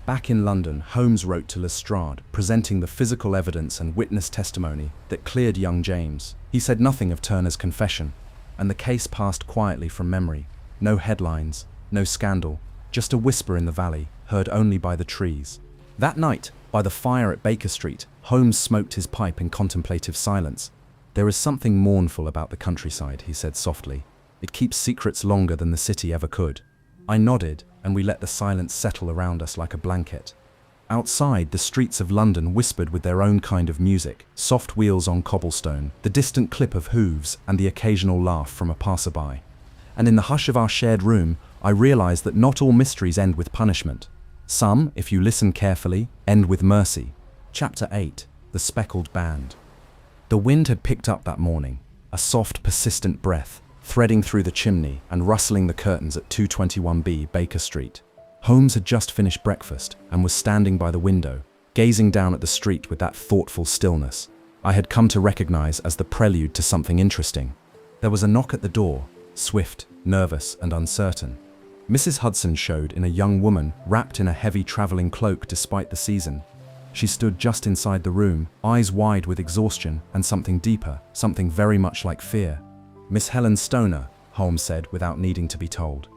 Back in London, Holmes wrote to Lestrade, presenting the physical evidence and witness testimony that cleared young James. He said nothing of Turner's confession, and the case passed quietly from memory. No headlines, no scandal, just a whisper in the valley, heard only by the trees. That night, by the fire at Baker Street, Holmes smoked his pipe in contemplative silence. "There is something mournful about the countryside," he said softly. "It keeps secrets longer than the city ever could." I nodded, and we let the silence settle around us like a blanket. Outside, the streets of London whispered with their own kind of music, soft wheels on cobblestone, the distant clip of hooves, and the occasional laugh from a passerby. And in the hush of our shared room, I realized that not all mysteries end with punishment. Some, if you listen carefully, end with mercy. Chapter 8. The Speckled Band. The wind had picked up that morning, a soft, persistent breath, threading through the chimney and rustling the curtains at 221B Baker Street. Holmes had just finished breakfast and was standing by the window, gazing down at the street with that thoughtful stillness I had come to recognize as the prelude to something interesting. There was a knock at the door, swift, nervous, and uncertain. Mrs. Hudson showed in a young woman wrapped in a heavy traveling cloak despite the season. She stood just inside the room, eyes wide with exhaustion and something deeper, something very much like fear. "Miss Helen Stoner," Holmes said without needing to be told.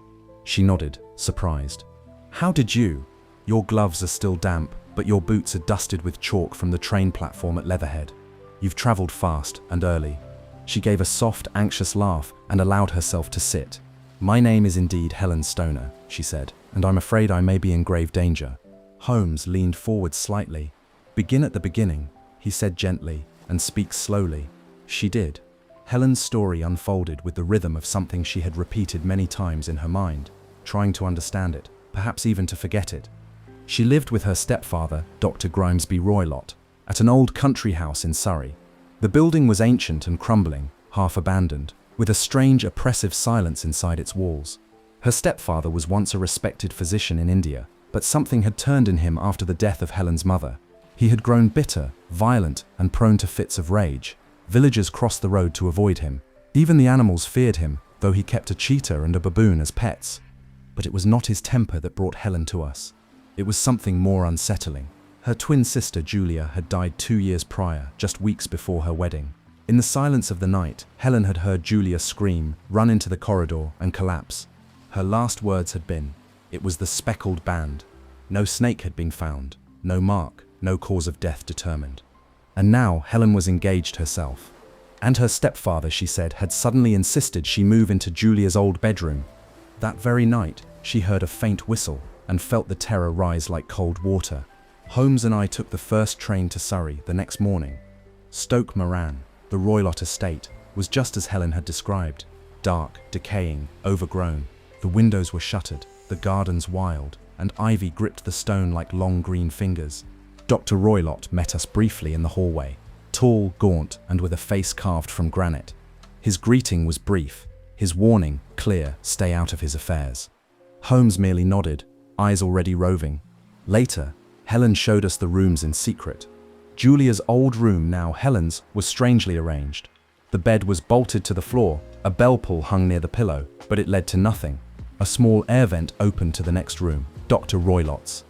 She nodded, surprised. "How did you? Your gloves are still damp, but your boots are dusted with chalk from the train platform at Leatherhead. You've traveled fast and early." She gave a soft, anxious laugh and allowed herself to sit. "My name is indeed Helen Stoner," she said, "and I'm afraid I may be in grave danger." Holmes leaned forward slightly. "Begin at the beginning," he said gently, "and speak slowly." She did. Helen's story unfolded with the rhythm of something she had repeated many times in her mind, trying to understand it, perhaps even to forget it. She lived with her stepfather, Dr. Grimesby Roylott, at an old country house in Surrey. The building was ancient and crumbling, half abandoned, with a strange, oppressive silence inside its walls. Her stepfather was once a respected physician in India, but something had turned in him after the death of Helen's mother. He had grown bitter, violent, and prone to fits of rage. Villagers crossed the road to avoid him. Even the animals feared him, though he kept a cheetah and a baboon as pets. But it was not his temper that brought Helen to us. It was something more unsettling. Her twin sister, Julia, had died 2 years prior, just weeks before her wedding. In the silence of the night, Helen had heard Julia scream, run into the corridor, and collapse. Her last words had been, "It was the speckled band." No snake had been found, no mark, no cause of death determined. And now Helen was engaged herself. And her stepfather, she said, had suddenly insisted she move into Julia's old bedroom. That very night, she heard a faint whistle and felt the terror rise like cold water. Holmes and I took the first train to Surrey the next morning. Stoke Moran, the Roylott estate, was just as Helen had described. Dark, decaying, overgrown. The windows were shuttered, the gardens wild, and ivy gripped the stone like long green fingers. Dr. Roylott met us briefly in the hallway, tall, gaunt, and with a face carved from granite. His greeting was brief, his warning clear: stay out of his affairs. Holmes merely nodded, eyes already roving. Later, Helen showed us the rooms in secret. Julia's old room, now Helen's, was strangely arranged. The bed was bolted to the floor, a bell pull hung near the pillow, but it led to nothing. A small air vent opened to the next room, Dr. Roylott's.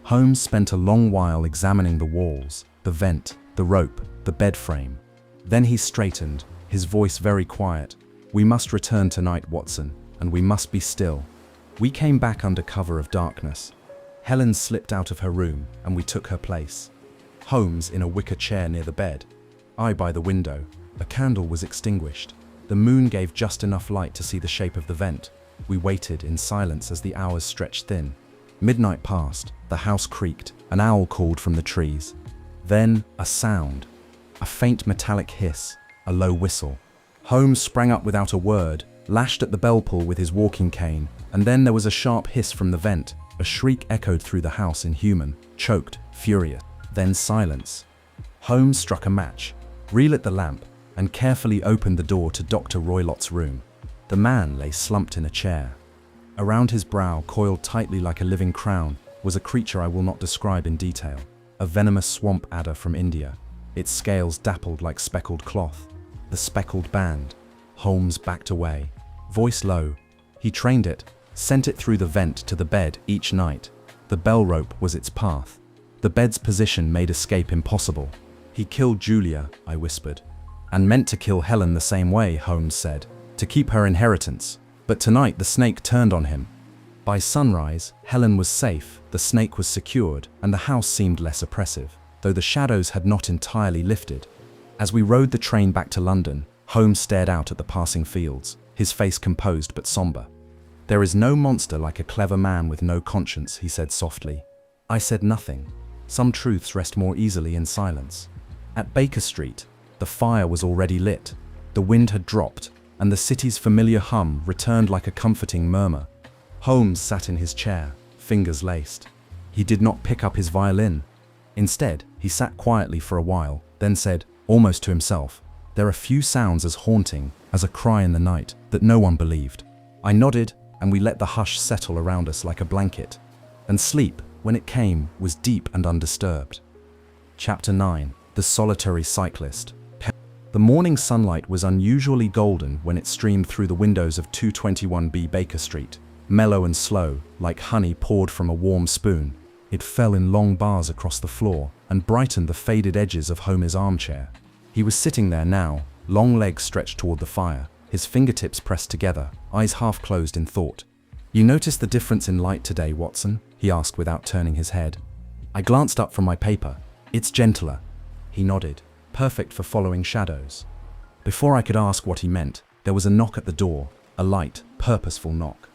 Holmes spent a long while examining the walls, the vent, the rope, the bed frame. Then he straightened, his voice very quiet. "We must return tonight, Watson, and we must be still." We came back under cover of darkness. Helen slipped out of her room, and we took her place. Holmes in a wicker chair near the bed. I by the window. A candle was extinguished. The moon gave just enough light to see the shape of the vent. We waited in silence as the hours stretched thin. Midnight passed, the house creaked, an owl called from the trees. Then a sound, a faint metallic hiss, a low whistle. Holmes sprang up without a word, lashed at the bell pull with his walking cane, and then there was a sharp hiss from the vent. A shriek echoed through the house, inhuman, choked, furious. Then silence. Holmes struck a match, relit the lamp, and carefully opened the door to Dr. Roylott's room. The man lay slumped in a chair. Around his brow, coiled tightly like a living crown, was a creature I will not describe in detail. A venomous swamp adder from India. Its scales dappled like speckled cloth. The speckled band. Holmes backed away. Voice low. He trained it, sent it through the vent to the bed each night. The bell rope was its path. The bed's position made escape impossible. He killed Julia, I whispered. And meant to kill Helen the same way, Holmes said, to keep her inheritance. But tonight the snake turned on him. By sunrise, Helen was safe, the snake was secured, and the house seemed less oppressive, though the shadows had not entirely lifted. As we rode the train back to London, Holmes stared out at the passing fields, his face composed but somber. "There is no monster like a clever man with no conscience," he said softly. I said nothing. Some truths rest more easily in silence. At Baker Street, the fire was already lit. The wind had dropped, and the city's familiar hum returned like a comforting murmur. Holmes sat in his chair, fingers laced. He did not pick up his violin. Instead, he sat quietly for a while, then said, almost to himself, "There are few sounds as haunting as a cry in the night that no one believed." I nodded, and we let the hush settle around us like a blanket. And sleep, when it came, was deep and undisturbed. Chapter 9. The Solitary Cyclist. The morning sunlight was unusually golden when it streamed through the windows of 221B Baker Street. Mellow and slow, like honey poured from a warm spoon, it fell in long bars across the floor and brightened the faded edges of Homer's armchair. He was sitting there now, long legs stretched toward the fire, his fingertips pressed together, eyes half closed in thought. "You noticed the difference in light today, Watson?" he asked without turning his head. I glanced up from my paper. "It's gentler." He nodded, perfect for following shadows. Before I could ask what he meant, there was a knock at the door, a light, purposeful knock.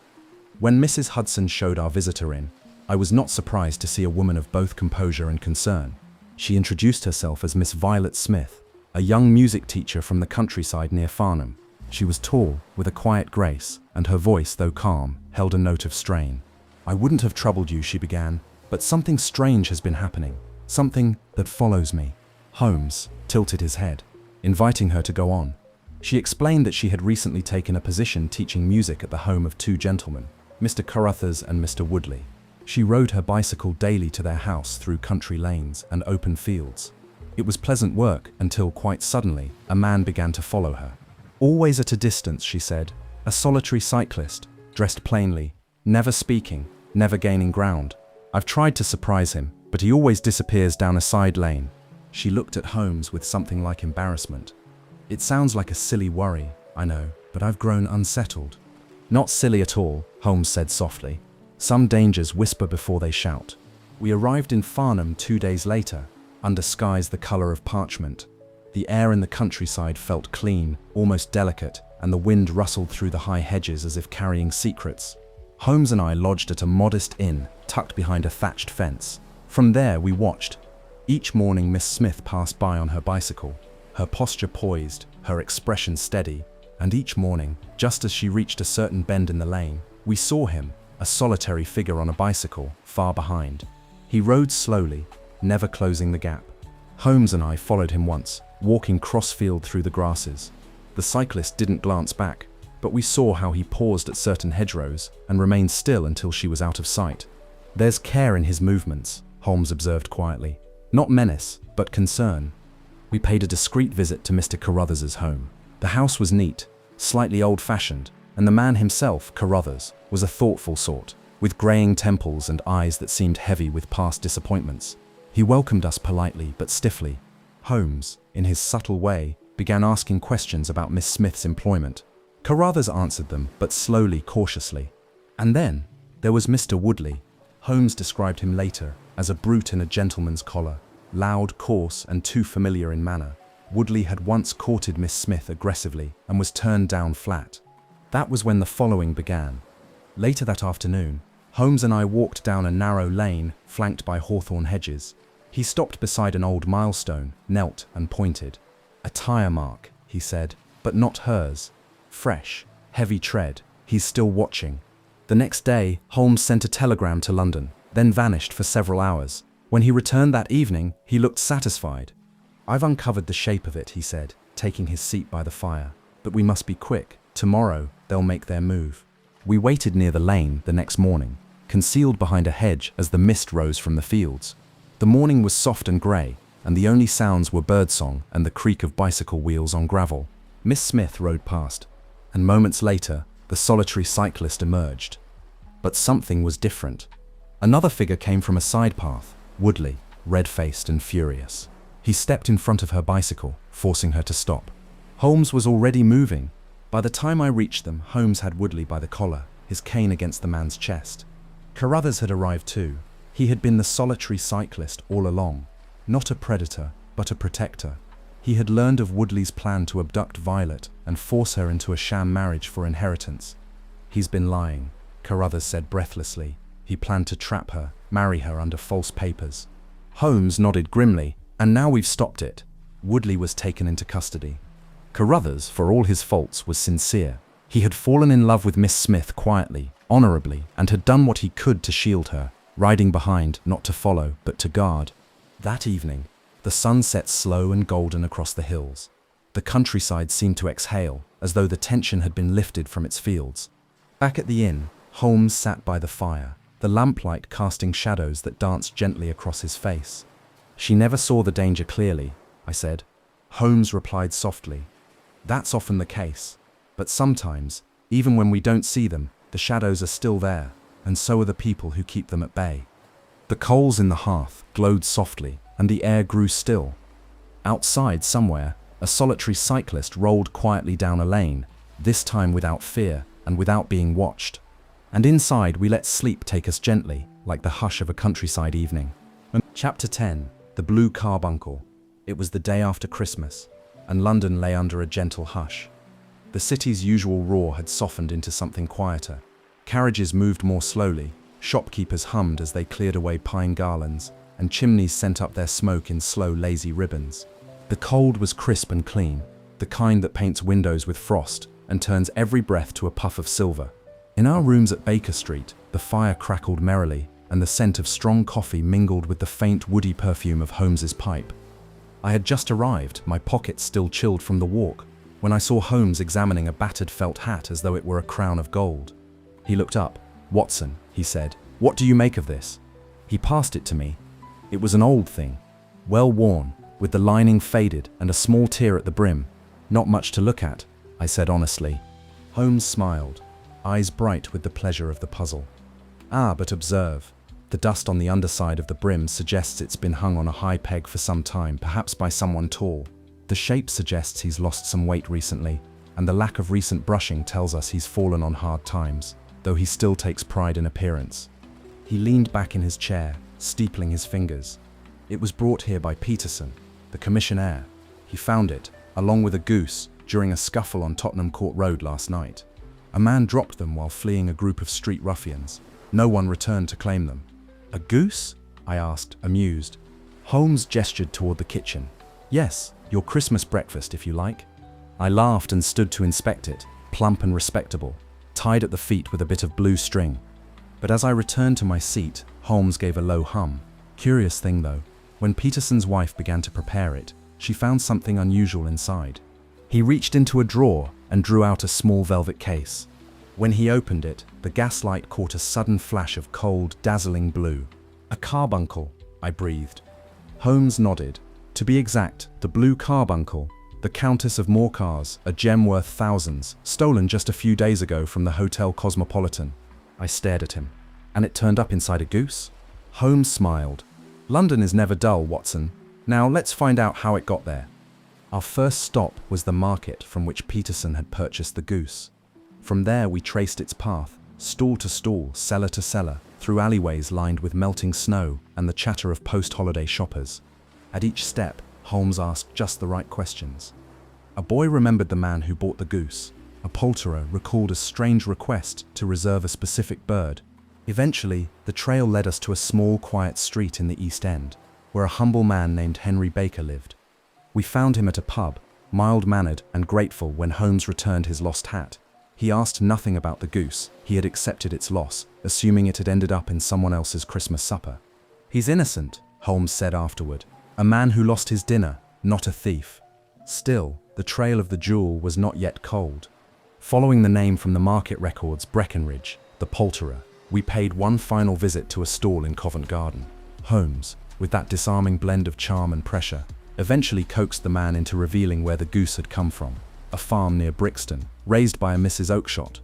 When Mrs. Hudson showed our visitor in, I was not surprised to see a woman of both composure and concern. She introduced herself as Miss Violet Smith, a young music teacher from the countryside near Farnham. She was tall, with a quiet grace, and her voice, though calm, held a note of strain. "I wouldn't have troubled you," she began, "but something strange has been happening, something that follows me." Holmes tilted his head, inviting her to go on. She explained that she had recently taken a position teaching music at the home of two gentlemen, Mr. Carruthers and Mr. Woodley. She rode her bicycle daily to their house through country lanes and open fields. It was pleasant work until, quite suddenly, a man began to follow her. Always at a distance, she said, a solitary cyclist, dressed plainly, never speaking, never gaining ground. "I've tried to surprise him, but he always disappears down a side lane." She looked at Holmes with something like embarrassment. "It sounds like a silly worry, I know, but I've grown unsettled." "Not silly at all," Holmes said softly. "Some dangers whisper before they shout." We arrived in Farnham 2 days later, under skies the color of parchment. The air in the countryside felt clean, almost delicate, and the wind rustled through the high hedges as if carrying secrets. Holmes and I lodged at a modest inn, tucked behind a thatched fence. From there we watched. Each morning Miss Smith passed by on her bicycle, her posture poised, her expression steady, and each morning, just as she reached a certain bend in the lane, we saw him, a solitary figure on a bicycle, far behind. He rode slowly, never closing the gap. Holmes and I followed him once, walking cross-field through the grasses. The cyclist didn't glance back, but we saw how he paused at certain hedgerows and remained still until she was out of sight. "There's care in his movements," Holmes observed quietly. "Not menace, but concern." We paid a discreet visit to Mr. Carruthers's home. The house was neat, slightly old-fashioned, and the man himself, Carruthers, was a thoughtful sort, with graying temples and eyes that seemed heavy with past disappointments. He welcomed us politely but stiffly. Holmes, in his subtle way, began asking questions about Miss Smith's employment. Carruthers answered them, but slowly, cautiously. And then, there was Mr. Woodley. Holmes described him later as a brute in a gentleman's collar, loud, coarse, and too familiar in manner. Woodley had once courted Miss Smith aggressively and was turned down flat. That was when the following began. Later that afternoon, Holmes and I walked down a narrow lane flanked by hawthorn hedges. He stopped beside an old milestone, knelt and pointed. "A tire mark," he said, "but not hers. Fresh, heavy tread. He's still watching." The next day, Holmes sent a telegram to London, then vanished for several hours. When he returned that evening, he looked satisfied. "I've uncovered the shape of it," he said, taking his seat by the fire. "But we must be quick. Tomorrow, they'll make their move." We waited near the lane the next morning, concealed behind a hedge as the mist rose from the fields. The morning was soft and grey, and the only sounds were birdsong and the creak of bicycle wheels on gravel. Miss Smith rode past, and moments later, the solitary cyclist emerged. But something was different. Another figure came from a side path, Woodley, red-faced and furious. He stepped in front of her bicycle, forcing her to stop. Holmes was already moving. By the time I reached them, Holmes had Woodley by the collar, his cane against the man's chest. Carruthers had arrived too. He had been the solitary cyclist all along, not a predator, but a protector. He had learned of Woodley's plan to abduct Violet and force her into a sham marriage for inheritance. He's been lying, Carruthers said breathlessly. He planned to trap her, marry her under false papers. Holmes nodded grimly, and now we've stopped it. Woodley was taken into custody. Carruthers, for all his faults, was sincere. He had fallen in love with Miss Smith quietly, honorably, and had done what he could to shield her, riding behind, not to follow, but to guard. That evening, the sun set slow and golden across the hills. The countryside seemed to exhale, as though the tension had been lifted from its fields. Back at the inn, Holmes sat by the fire, the lamplight casting shadows that danced gently across his face. "She never saw the danger clearly," I said. Holmes replied softly, "That's often the case. But sometimes, even when we don't see them, the shadows are still there, and so are the people who keep them at bay." The coals in the hearth glowed softly, and the air grew still. Outside somewhere, a solitary cyclist rolled quietly down a lane, this time without fear and without being watched. And inside we let sleep take us gently, like the hush of a countryside evening. Chapter 10. The Blue Carbuncle. It was the day after Christmas, and London lay under a gentle hush. The city's usual roar had softened into something quieter. Carriages moved more slowly, shopkeepers hummed as they cleared away pine garlands, and chimneys sent up their smoke in slow, lazy ribbons. The cold was crisp and clean, the kind that paints windows with frost and turns every breath to a puff of silver. In our rooms at Baker Street, the fire crackled merrily, and the scent of strong coffee mingled with the faint woody perfume of Holmes's pipe. I had just arrived, my pockets still chilled from the walk, when I saw Holmes examining a battered felt hat as though it were a crown of gold. He looked up. "Watson," he said, "what do you make of this?" He passed it to me. It was an old thing, well worn, with the lining faded and a small tear at the brim. "Not much to look at," I said honestly. Holmes smiled, eyes bright with the pleasure of the puzzle. "Ah, but observe. The dust on the underside of the brim suggests it's been hung on a high peg for some time, perhaps by someone tall. The shape suggests he's lost some weight recently, and the lack of recent brushing tells us he's fallen on hard times, though he still takes pride in appearance." He leaned back in his chair, steepling his fingers. "It was brought here by Peterson, the commissionaire. He found it, along with a goose, during a scuffle on Tottenham Court Road last night. A man dropped them while fleeing a group of street ruffians. No one returned to claim them." "A goose?" I asked, amused. Holmes gestured toward the kitchen. "Yes, your Christmas breakfast, if you like." I laughed and stood to inspect it, plump and respectable, tied at the feet with a bit of blue string. But as I returned to my seat, Holmes gave a low hum. Curious thing though, when Peterson's wife began to prepare it, she found something unusual inside. He reached into a drawer and drew out a small velvet case. When he opened it, the gaslight caught a sudden flash of cold, dazzling blue. "A carbuncle," I breathed. Holmes nodded. "To be exact, the blue carbuncle, the Countess of Morcar's, a gem worth thousands, stolen just a few days ago from the Hotel Cosmopolitan." I stared at him. "And it turned up inside a goose?" Holmes smiled. "London is never dull, Watson. Now let's find out how it got there." Our first stop was the market from which Peterson had purchased the goose. From there we traced its path, stall to stall, cellar to cellar, through alleyways lined with melting snow and the chatter of post-holiday shoppers. At each step, Holmes asked just the right questions. A boy remembered the man who bought the goose. A poulterer recalled a strange request to reserve a specific bird. Eventually, the trail led us to a small, quiet street in the East End, where a humble man named Henry Baker lived. We found him at a pub, mild-mannered and grateful when Holmes returned his lost hat. He asked nothing about the goose. He had accepted its loss, assuming it had ended up in someone else's Christmas supper. "He's innocent," Holmes said afterward. "A man who lost his dinner, not a thief." Still, the trail of the jewel was not yet cold. Following the name from the market records, Breckenridge, the poulterer, we paid one final visit to a stall in Covent Garden. Holmes, with that disarming blend of charm and pressure, eventually coaxed the man into revealing where the goose had come from, a farm near Brixton, raised by a Mrs. Oakshott.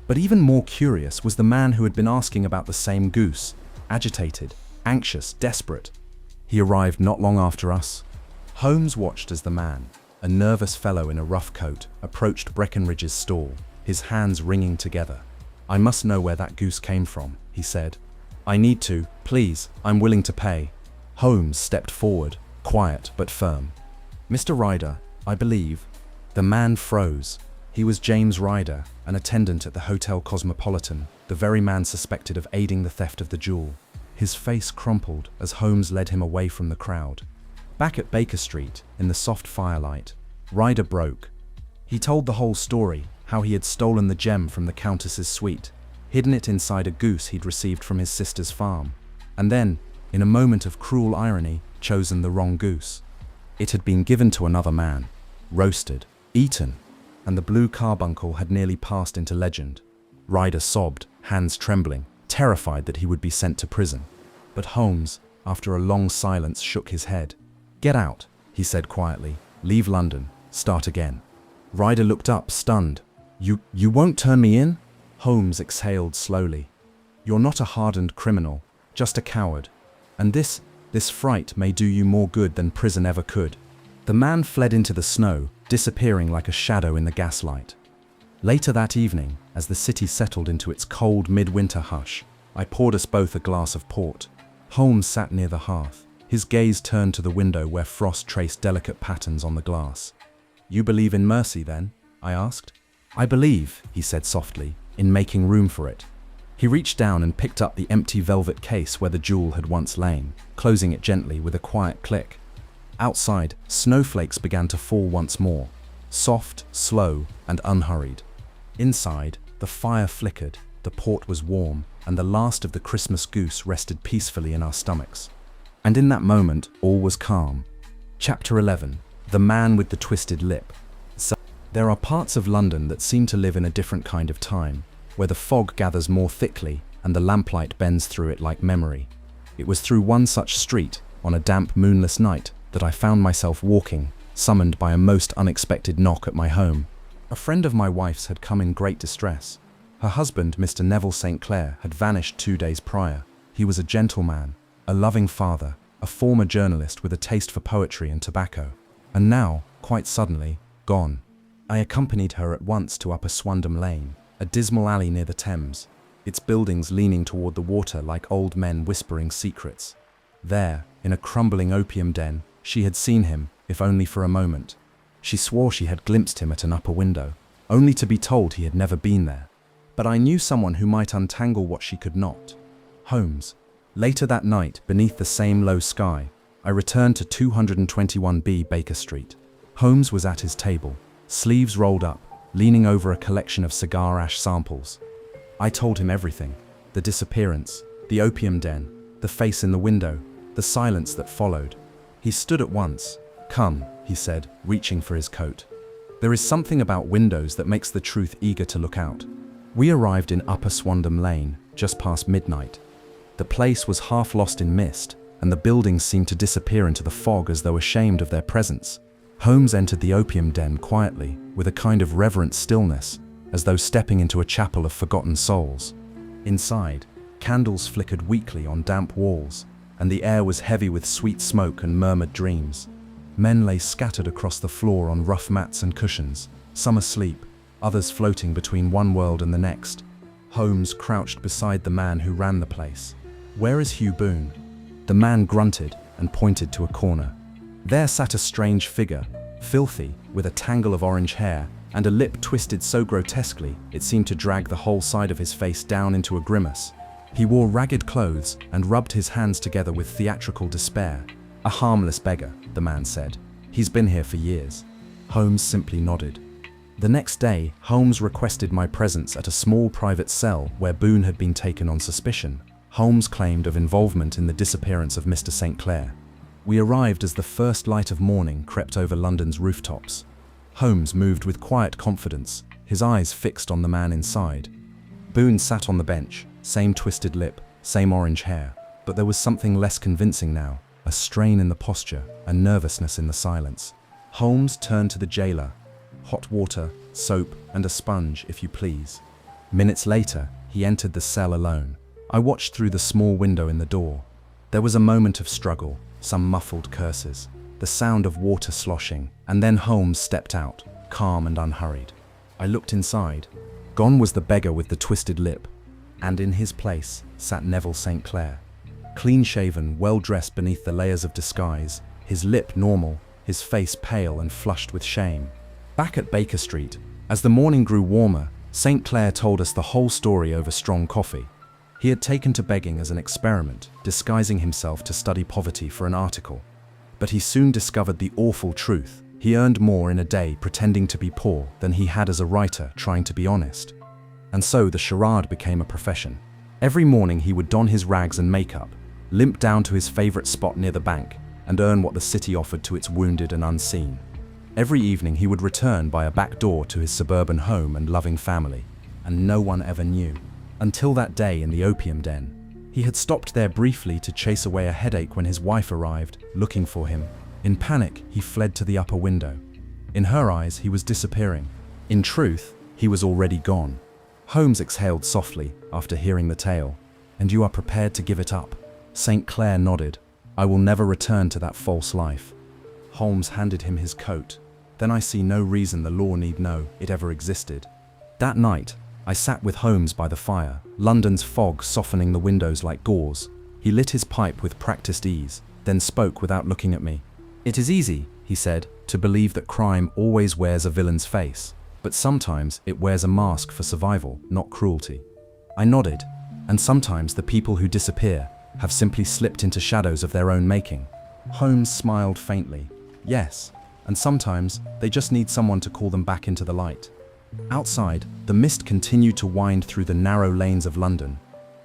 But even more curious was the man who had been asking about the same goose, agitated, anxious, desperate. He arrived not long after us. Holmes watched as the man, a nervous fellow in a rough coat, approached Breckenridge's stall, his hands wringing together. "I must know where that goose came from," he said. "I need to, please, I'm willing to pay." Holmes stepped forward, quiet but firm. "Mr. Ryder, I believe." The man froze. He was James Ryder, an attendant at the Hotel Cosmopolitan, the very man suspected of aiding the theft of the jewel. His face crumpled as Holmes led him away from the crowd. Back at Baker Street, in the soft firelight, Ryder broke. He told the whole story, how he had stolen the gem from the Countess's suite, hidden it inside a goose he'd received from his sister's farm, and then, in a moment of cruel irony, chosen the wrong goose. It had been given to another man, roasted, eaten, and the blue carbuncle had nearly passed into legend. Ryder sobbed, hands trembling, terrified that he would be sent to prison. But Holmes, after a long silence, shook his head. "Get out," he said quietly. "Leave London. Start again." Ryder looked up, stunned. You won't turn me in?" Holmes exhaled slowly. "You're not a hardened criminal, just a coward. And this fright may do you more good than prison ever could." The man fled into the snow, disappearing like a shadow in the gaslight. Later that evening, as the city settled into its cold midwinter hush, I poured us both a glass of port. Holmes sat near the hearth, his gaze turned to the window where frost traced delicate patterns on the glass. "You believe in mercy, then?" I asked. "I believe," he said softly, "in making room for it." He reached down and picked up the empty velvet case where the jewel had once lain, closing it gently with a quiet click. Outside, snowflakes began to fall once more, soft, slow, and unhurried. Inside, the fire flickered, the port was warm, and the last of the Christmas goose rested peacefully in our stomachs. And in that moment, all was calm. Chapter 11. The Man with the Twisted Lip. There are parts of London that seem to live in a different kind of time, where the fog gathers more thickly and the lamplight bends through it like memory. It was through one such street, on a damp, moonless night, that I found myself walking, summoned by a most unexpected knock at my home. A friend of my wife's had come in great distress. Her husband, Mr. Neville St. Clair, had vanished 2 days prior. He was a gentleman, a loving father, a former journalist with a taste for poetry and tobacco, and now, quite suddenly, gone. I accompanied her at once to Upper Swandam Lane, a dismal alley near the Thames, its buildings leaning toward the water like old men whispering secrets. There, in a crumbling opium den, she had seen him, if only for a moment. She swore she had glimpsed him at an upper window, only to be told he had never been there. But I knew someone who might untangle what she could not. Holmes. Later that night, beneath the same low sky, I returned to 221B Baker Street. Holmes was at his table, sleeves rolled up, leaning over a collection of cigar ash samples. I told him everything: the disappearance, the opium den, the face in the window, the silence that followed. He stood at once. "Come," he said, reaching for his coat. "There is something about windows that makes the truth eager to look out." We arrived in Upper Swandam Lane, just past midnight. The place was half lost in mist, and the buildings seemed to disappear into the fog as though ashamed of their presence. Holmes entered the opium den quietly, with a kind of reverent stillness, as though stepping into a chapel of forgotten souls. Inside, candles flickered weakly on damp walls, and the air was heavy with sweet smoke and murmured dreams. Men lay scattered across the floor on rough mats and cushions, some asleep, others floating between one world and the next. Holmes crouched beside the man who ran the place. "Where is Hugh Boone?" The man grunted and pointed to a corner. There sat a strange figure, filthy, with a tangle of orange hair, and a lip twisted so grotesquely it seemed to drag the whole side of his face down into a grimace. He wore ragged clothes and rubbed his hands together with theatrical despair. "A harmless beggar," the man said. "He's been here for years." Holmes simply nodded. The next day, Holmes requested my presence at a small private cell where Boone had been taken on suspicion. Holmes claimed of involvement in the disappearance of Mr. St. Clair. We arrived as the first light of morning crept over London's rooftops. Holmes moved with quiet confidence, his eyes fixed on the man inside. Boone sat on the bench, same twisted lip, same orange hair, but there was something less convincing now, a strain in the posture, a nervousness in the silence. Holmes turned to the jailer. "Hot water, soap, and a sponge, if you please." Minutes later, he entered the cell alone. I watched through the small window in the door. There was a moment of struggle, some muffled curses, the sound of water sloshing, and then Holmes stepped out, calm and unhurried. I looked inside. Gone was the beggar with the twisted lip, and in his place sat Neville St. Clair. Clean-shaven, well-dressed beneath the layers of disguise, his lip normal, his face pale and flushed with shame. Back at Baker Street, as the morning grew warmer, St. Clair told us the whole story over strong coffee. He had taken to begging as an experiment, disguising himself to study poverty for an article. But he soon discovered the awful truth. He earned more in a day pretending to be poor than he had as a writer trying to be honest. And so the charade became a profession. Every morning he would don his rags and makeup, limp down to his favorite spot near the bank, and earn what the city offered to its wounded and unseen. Every evening he would return by a back door to his suburban home and loving family, and no one ever knew. Until that day in the opium den. He had stopped there briefly to chase away a headache when his wife arrived, looking for him. In panic, he fled to the upper window. In her eyes, he was disappearing. In truth, he was already gone. Holmes exhaled softly after hearing the tale. "And you are prepared to give it up?" St. Clair nodded. "I will never return to that false life." Holmes handed him his coat. "Then I see no reason the law need know it ever existed." That night, I sat with Holmes by the fire, London's fog softening the windows like gauze. He lit his pipe with practiced ease, then spoke without looking at me. "It is easy," he said, "to believe that crime always wears a villain's face, but sometimes it wears a mask for survival, not cruelty." I nodded. "And sometimes the people who disappear have simply slipped into shadows of their own making." Holmes smiled faintly. "Yes, and sometimes they just need someone to call them back into the light." Outside, the mist continued to wind through the narrow lanes of London,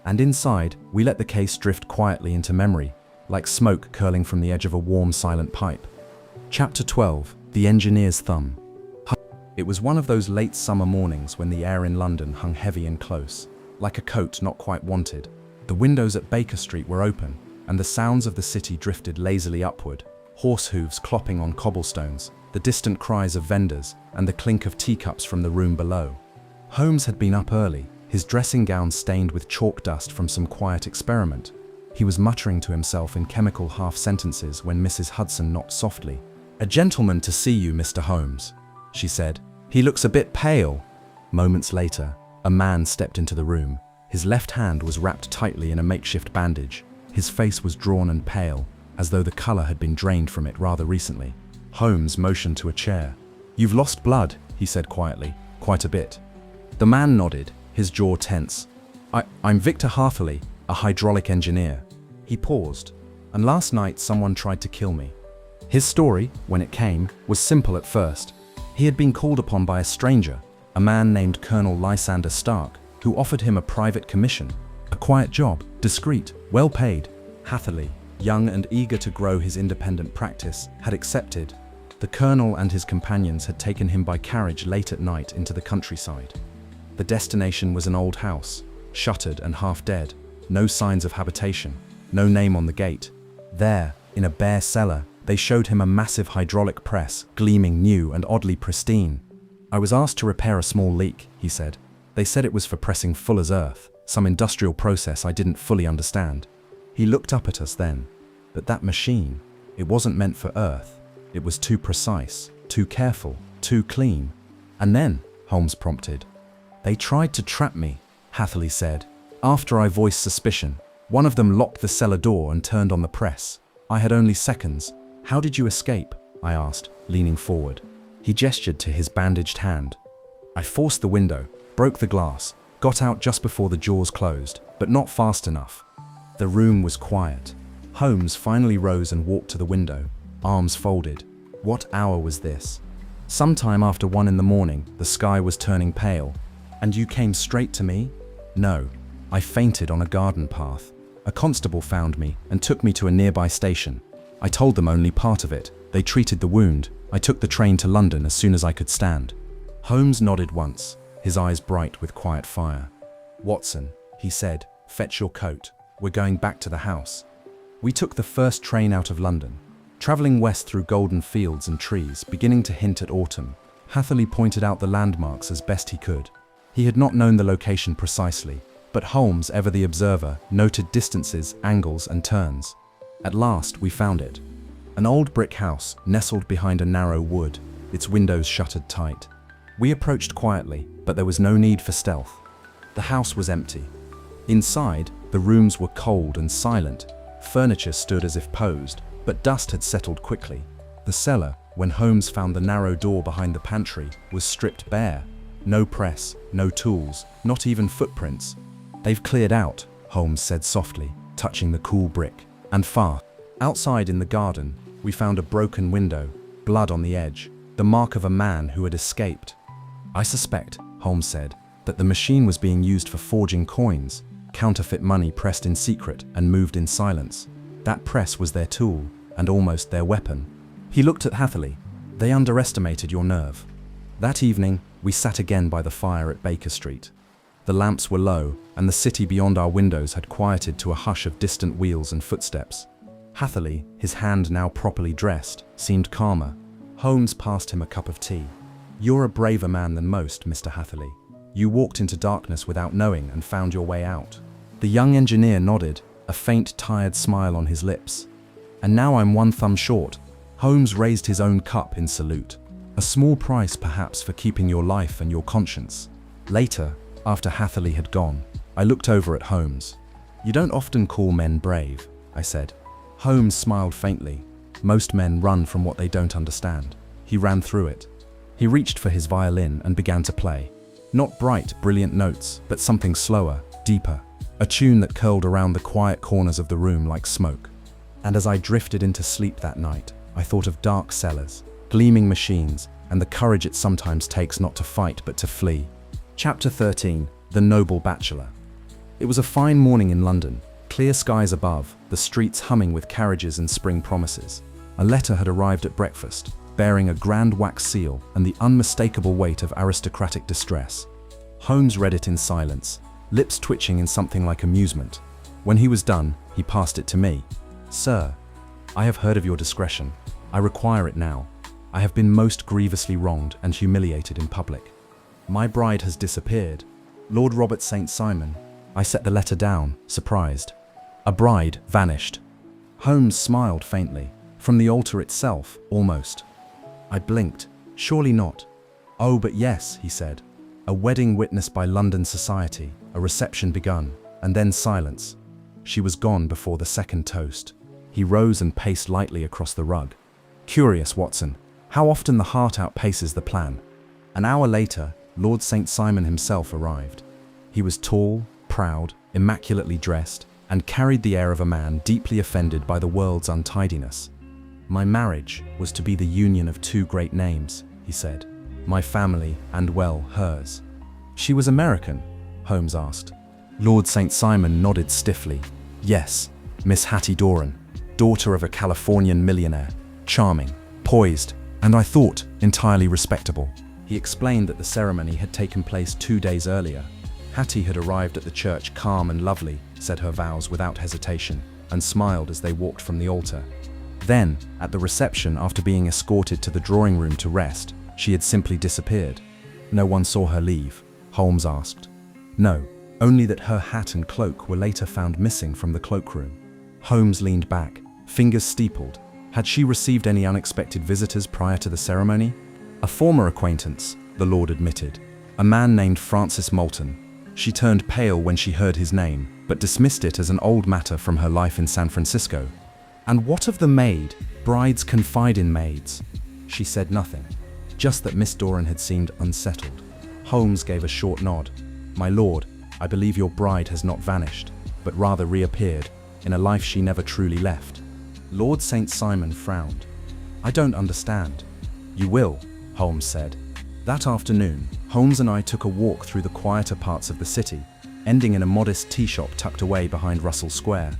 and inside, we let the case drift quietly into memory, like smoke curling from the edge of a warm, silent pipe. Chapter 12: The Engineer's Thumb. It was one of those late summer mornings when the air in London hung heavy and close, like a coat not quite wanted. The windows at Baker Street were open, and the sounds of the city drifted lazily upward, horse hooves clopping on cobblestones, the distant cries of vendors, and the clink of teacups from the room below. Holmes had been up early, his dressing gown stained with chalk dust from some quiet experiment. He was muttering to himself in chemical half-sentences when Mrs. Hudson knocked softly. "A gentleman to see you, Mr. Holmes," she said. "He looks a bit pale." Moments later, a man stepped into the room. His left hand was wrapped tightly in a makeshift bandage. His face was drawn and pale, as though the color had been drained from it rather recently. Holmes motioned to a chair. "You've lost blood," he said quietly. "Quite a bit." The man nodded, his jaw tense. I'm Victor Hartherley, a hydraulic engineer." He paused. "And last night someone tried to kill me." His story, when it came, was simple at first. He had been called upon by a stranger, a man named Colonel Lysander Stark, who offered him a private commission. A quiet job, discreet, well paid. Hatherley, young and eager to grow his independent practice, had accepted. The colonel and his companions had taken him by carriage late at night into the countryside. The destination was an old house, shuttered and half dead, no signs of habitation, no name on the gate. There, in a bare cellar, they showed him a massive hydraulic press, gleaming new and oddly pristine. "I was asked to repair a small leak," he said. "They said it was for pressing fuller's earth, some industrial process I didn't fully understand." He looked up at us then. But that machine, it wasn't meant for earth. It was too precise, too careful, too clean. "And then," Holmes prompted. "They tried to trap me," Hatherley said. "After I voiced suspicion, one of them locked the cellar door and turned on the press. I had only seconds. How did you escape?" I asked, leaning forward. He gestured to his bandaged hand. "I forced the window, broke the glass, got out just before the jaws closed, but not fast enough." The room was quiet. Holmes finally rose and walked to the window, arms folded. What hour was this? Sometime after 1 in the morning, the sky was turning pale. "And you came straight to me?" "No. I fainted on a garden path. A constable found me and took me to a nearby station. I told them only part of it. They treated the wound. I took the train to London as soon as I could stand." Holmes nodded once, his eyes bright with quiet fire. "Watson," he said, "fetch your coat. We're going back to the house." We took the first train out of London, traveling west through golden fields and trees, beginning to hint at autumn. Hatherley pointed out the landmarks as best he could. He had not known the location precisely, But Holmes, ever the observer, noted distances, angles, and turns. At last, we found it. An old brick house, nestled behind a narrow wood, its windows shuttered tight. We approached quietly, but there was no need for stealth. The house was empty. Inside, the rooms were cold and silent. Furniture stood as if posed, but dust had settled quickly. The cellar, when Holmes found the narrow door behind the pantry, was stripped bare. No press, no tools, not even footprints. "They've cleared out," Holmes said softly, touching the cool brick. And far outside in the garden, we found a broken window, blood on the edge, the mark of a man who had escaped. "I suspect," Holmes said, "that the machine was being used for forging coins, counterfeit money pressed in secret and moved in silence. That press was their tool, and almost their weapon." He looked at Hatherley. "They underestimated your nerve." That evening, we sat again by the fire at Baker Street. The lamps were low, and the city beyond our windows had quieted to a hush of distant wheels and footsteps. Hatherley, his hand now properly dressed, seemed calmer. Holmes passed him a cup of tea. "You're a braver man than most, Mr. Hatherley. You walked into darkness without knowing and found your way out." The young engineer nodded, a faint, tired smile on his lips. "And now I'm one thumb short." Holmes raised his own cup in salute. "A small price, perhaps, for keeping your life and your conscience." Later, after Hatherley had gone, I looked over at Holmes. "You don't often call men brave," I said. Holmes smiled faintly. "Most men run from what they don't understand." He ran through it. He reached for his violin and began to play. Not bright, brilliant notes, but something slower, deeper. A tune that curled around the quiet corners of the room like smoke. And as I drifted into sleep that night, I thought of dark cellars, gleaming machines, and the courage it sometimes takes not to fight but to flee. Chapter 13. The Noble Bachelor. It was a fine morning in London, clear skies above, the streets humming with carriages and spring promises. A letter had arrived at breakfast, bearing a grand wax seal and the unmistakable weight of aristocratic distress. Holmes read it in silence, lips twitching in something like amusement. When he was done, he passed it to me. "Sir, I have heard of your discretion. I require it now. I have been most grievously wronged and humiliated in public. My bride has disappeared. Lord Robert St. Simon." I set the letter down, surprised. A bride vanished. Holmes smiled faintly. From the altar itself, almost. I blinked. "Surely not." "Oh, but yes," he said. "A wedding witnessed by London society, a reception begun, and then silence. She was gone before the second toast." He rose and paced lightly across the rug. "Curious, Watson, how often the heart outpaces the plan." An hour later, Lord St. Simon himself arrived. He was tall, proud, immaculately dressed, and carried the air of a man deeply offended by the world's untidiness. "My marriage was to be the union of two great names," he said. "My family and, well, hers." "She was American?" Holmes asked. Lord St. Simon nodded stiffly. "Yes, Miss Hattie Doran, daughter of a Californian millionaire, charming, poised, and I thought entirely respectable." He explained that the ceremony had taken place 2 days earlier. Hattie had arrived at the church calm and lovely, said her vows without hesitation, and smiled as they walked from the altar. Then, at the reception, after being escorted to the drawing room to rest, she had simply disappeared. "No one saw her leave?" Holmes asked. "No, only that her hat and cloak were later found missing from the cloakroom." Holmes leaned back, fingers steepled. Had she received any unexpected visitors prior to the ceremony? "A former acquaintance," the Lord admitted. "A man named Francis Moulton. She turned pale when she heard his name, but dismissed it as an old matter from her life in San Francisco." "And what of the maid? Brides confide in maids." She said nothing, just that Miss Doran had seemed unsettled. Holmes gave a short nod. "My lord, I believe your bride has not vanished, but rather reappeared, in a life she never truly left." Lord St. Simon frowned. "I don't understand." "You will," Holmes said. That afternoon, Holmes and I took a walk through the quieter parts of the city, ending in a modest tea shop tucked away behind Russell Square.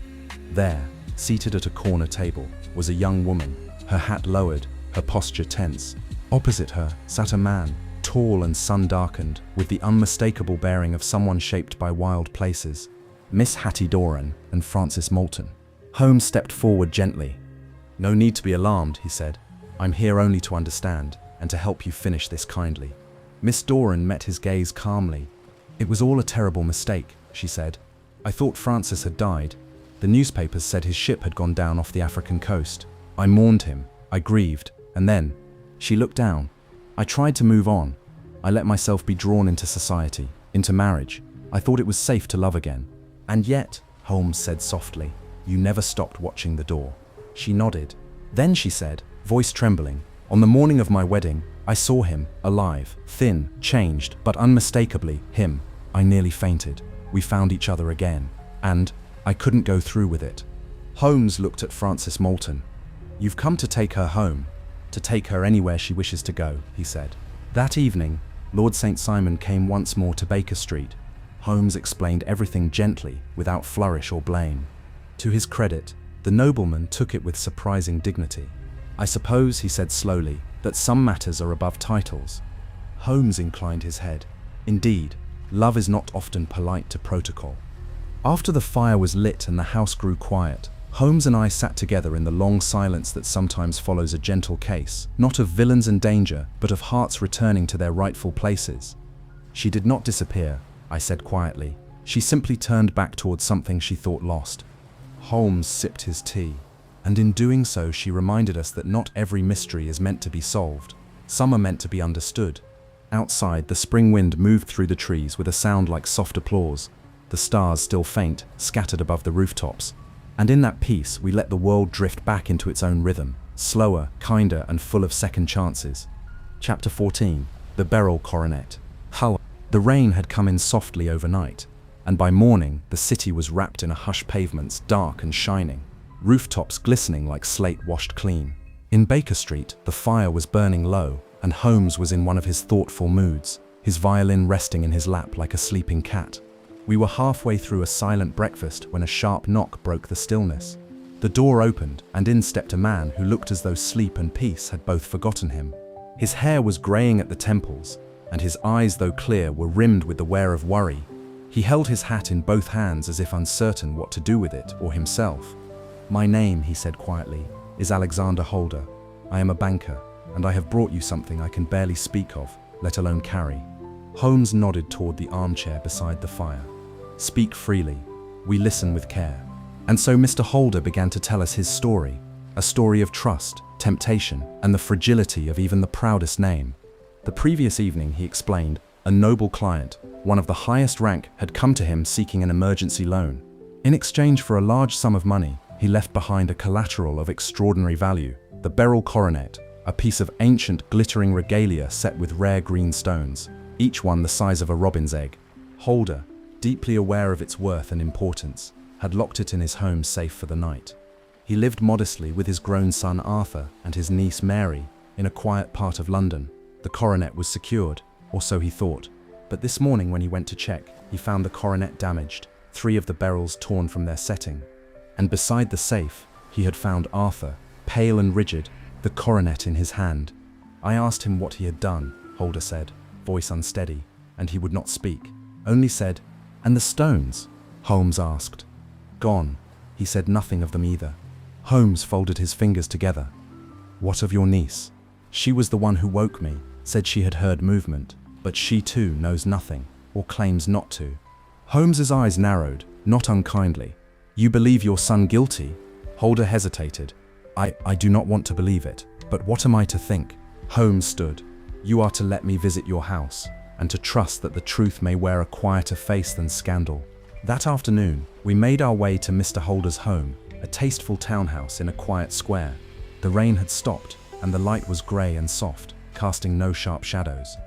There, seated at a corner table, was a young woman, her hat lowered, her posture tense. Opposite her sat a man, tall and sun-darkened, with the unmistakable bearing of someone shaped by wild places. Miss Hattie Doran and Francis Moulton. Holmes stepped forward gently. "No need to be alarmed," he said. "I'm here only to understand, and to help you finish this kindly." Miss Doran met his gaze calmly. "It was all a terrible mistake," she said. I thought Francis had died. The newspapers said his ship had gone down off the African coast. I mourned him, I grieved, and then, she looked down. I tried to move on. I let myself be drawn into society, into marriage. I thought it was safe to love again. And yet, Holmes said softly, you never stopped watching the door. She nodded. Then she said, voice trembling, on the morning of my wedding, I saw him, alive, thin, changed, but unmistakably him. I nearly fainted. We found each other again. And I couldn't go through with it. Holmes looked at Frances Moulton. You've come to take her home, to take her anywhere she wishes to go, he said. That evening, Lord St. Simon came once more to Baker Street. Holmes explained everything gently, without flourish or blame. To his credit, the nobleman took it with surprising dignity. I suppose, he said slowly, that some matters are above titles. Holmes inclined his head. Indeed, love is not often polite to protocol. After the fire was lit and the house grew quiet, Holmes and I sat together in the long silence that sometimes follows a gentle case, not of villains and danger, but of hearts returning to their rightful places. She did not disappear, I said quietly. She simply turned back towards something she thought lost. Holmes sipped his tea, and in doing so she reminded us that not every mystery is meant to be solved. Some are meant to be understood. Outside, the spring wind moved through the trees with a sound like soft applause. The stars, still faint, scattered above the rooftops. And in that peace, we let the world drift back into its own rhythm, slower, kinder, and full of second chances. Chapter 14. The Beryl Coronet. Hull. The rain had come in softly overnight, and by morning the city was wrapped in a hushed pavements, dark and shining, rooftops glistening like slate washed clean. In Baker Street, the fire was burning low, and Holmes was in one of his thoughtful moods, his violin resting in his lap like a sleeping cat. We were halfway through a silent breakfast when a sharp knock broke the stillness. The door opened, and in stepped a man who looked as though sleep and peace had both forgotten him. His hair was graying at the temples, and his eyes, though clear, were rimmed with the wear of worry. He held his hat in both hands as if uncertain what to do with it or himself. My name, he said quietly, is Alexander Holder. I am a banker, and I have brought you something I can barely speak of, let alone carry. Holmes nodded toward the armchair beside the fire. Speak freely. We listen with care. And so Mr. Holder began to tell us his story, a story of trust, temptation, and the fragility of even the proudest name. The previous evening, he explained, a noble client, one of the highest rank, had come to him seeking an emergency loan. In exchange for a large sum of money, he left behind a collateral of extraordinary value, the Beryl Coronet, a piece of ancient glittering regalia set with rare green stones, each one the size of a robin's egg. Holder, deeply aware of its worth and importance, had locked it in his home safe for the night. He lived modestly with his grown son Arthur and his niece Mary in a quiet part of London. The coronet was secured, or so he thought, but this morning when he went to check, he found the coronet damaged, 3 of the beryls torn from their setting. And beside the safe, he had found Arthur, pale and rigid, the coronet in his hand. I asked him what he had done, Holder said, voice unsteady, and he would not speak, only said, "And the stones?" Holmes asked. "Gone." He said nothing of them either. Holmes folded his fingers together. "What of your niece?" "She was the one who woke me, said she had heard movement, but she too knows nothing, or claims not to." Holmes's eyes narrowed, not unkindly. "You believe your son guilty?" Holder hesitated. I do not want to believe it, but what am I to think?" Holmes stood. "You are to let me visit your house, and to trust that the truth may wear a quieter face than scandal." That afternoon, we made our way to Mr. Holder's home, a tasteful townhouse in a quiet square. The rain had stopped, and the light was grey and soft, casting no sharp shadows.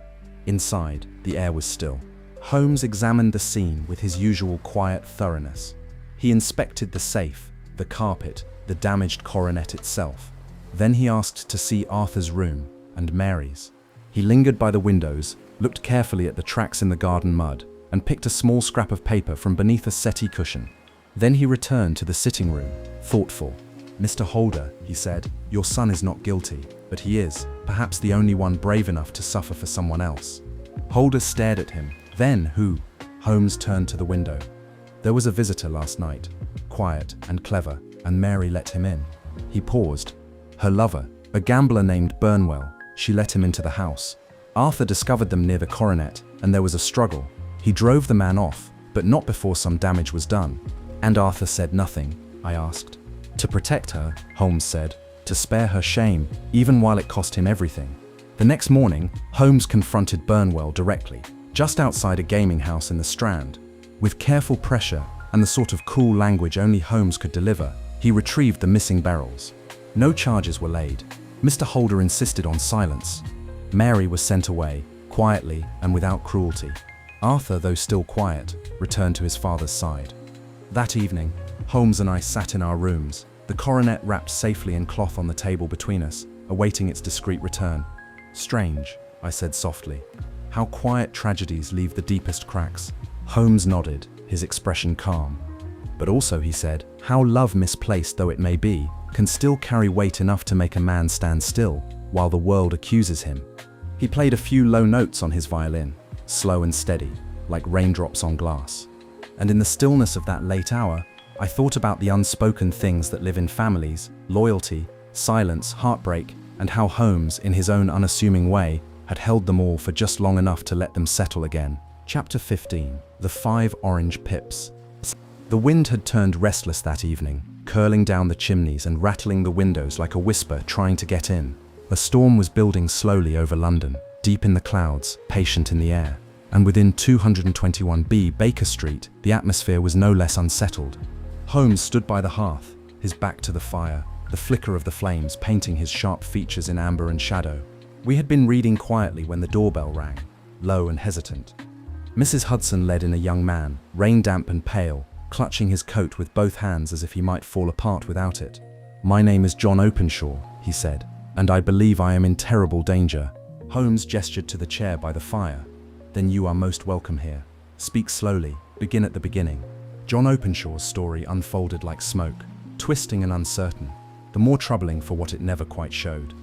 Inside, the air was still. Holmes examined the scene with his usual quiet thoroughness. He inspected the safe, the carpet, the damaged coronet itself. Then he asked to see Arthur's room and Mary's. He lingered by the windows, looked carefully at the tracks in the garden mud, and picked a small scrap of paper from beneath a settee cushion. Then he returned to the sitting room, thoughtful. "Mr. Holder," he said, "your son is not guilty, but he is, perhaps, the only one brave enough to suffer for someone else." Holder stared at him. "Then who?" Holmes turned to the window. "There was a visitor last night, quiet and clever, and Mary let him in." He paused. "Her lover, a gambler named Burnwell, she let him into the house. Arthur discovered them near the coronet, and there was a struggle. He drove the man off, but not before some damage was done. And Arthur said nothing, I asked. To protect her, Holmes said, to spare her shame, even while it cost him everything. The next morning, Holmes confronted Burnwell directly, just outside a gaming house in the Strand. With careful pressure and the sort of cool language only Holmes could deliver, he retrieved the missing barrels. No charges were laid. Mr. Holder insisted on silence. Mary was sent away, quietly and without cruelty. Arthur, though still quiet, returned to his father's side. That evening, Holmes and I sat in our rooms, the coronet wrapped safely in cloth on the table between us, awaiting its discreet return. Strange, I said softly. How quiet tragedies leave the deepest cracks. Holmes nodded, his expression calm. But also, he said, how love, misplaced though it may be, can still carry weight enough to make a man stand still while the world accuses him. He played a few low notes on his violin, slow and steady, like raindrops on glass. And in the stillness of that late hour, I thought about the unspoken things that live in families, loyalty, silence, heartbreak, and how Holmes, in his own unassuming way, had held them all for just long enough to let them settle again. Chapter 15. The 5 Orange Pips. The wind had turned restless that evening, curling down the chimneys and rattling the windows like a whisper trying to get in. A storm was building slowly over London, deep in the clouds, patient in the air. And within 221B Baker Street, the atmosphere was no less unsettled. Holmes stood by the hearth, his back to the fire, the flicker of the flames painting his sharp features in amber and shadow. We had been reading quietly when the doorbell rang, low and hesitant. Mrs. Hudson led in a young man, rain-damp and pale, clutching his coat with both hands as if he might fall apart without it. "My name is John Openshaw," he said, "and I believe I am in terrible danger." Holmes gestured to the chair by the fire. "Then you are most welcome here. Speak slowly, begin at the beginning." John Openshaw's story unfolded like smoke, twisting and uncertain, the more troubling for what it never quite showed.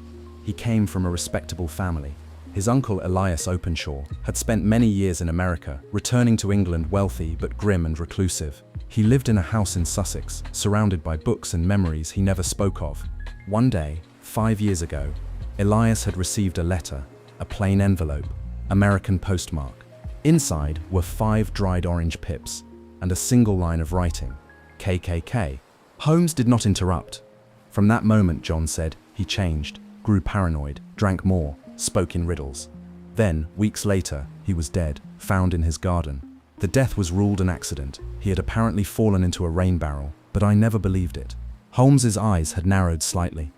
He came from a respectable family. His uncle Elias Openshaw had spent many years in America, returning to England wealthy but grim and reclusive. He lived in a house in Sussex, surrounded by books and memories he never spoke of. One day, 5 years ago, Elias had received a letter, a plain envelope, American postmark. Inside were 5 dried orange pips and a single line of writing, KKK. Holmes did not interrupt. From that moment, John said, he changed, grew paranoid, drank more, spoke in riddles. Then, weeks later, he was dead, found in his garden. The death was ruled an accident. He had apparently fallen into a rain barrel, but I never believed it. Holmes's eyes had narrowed slightly.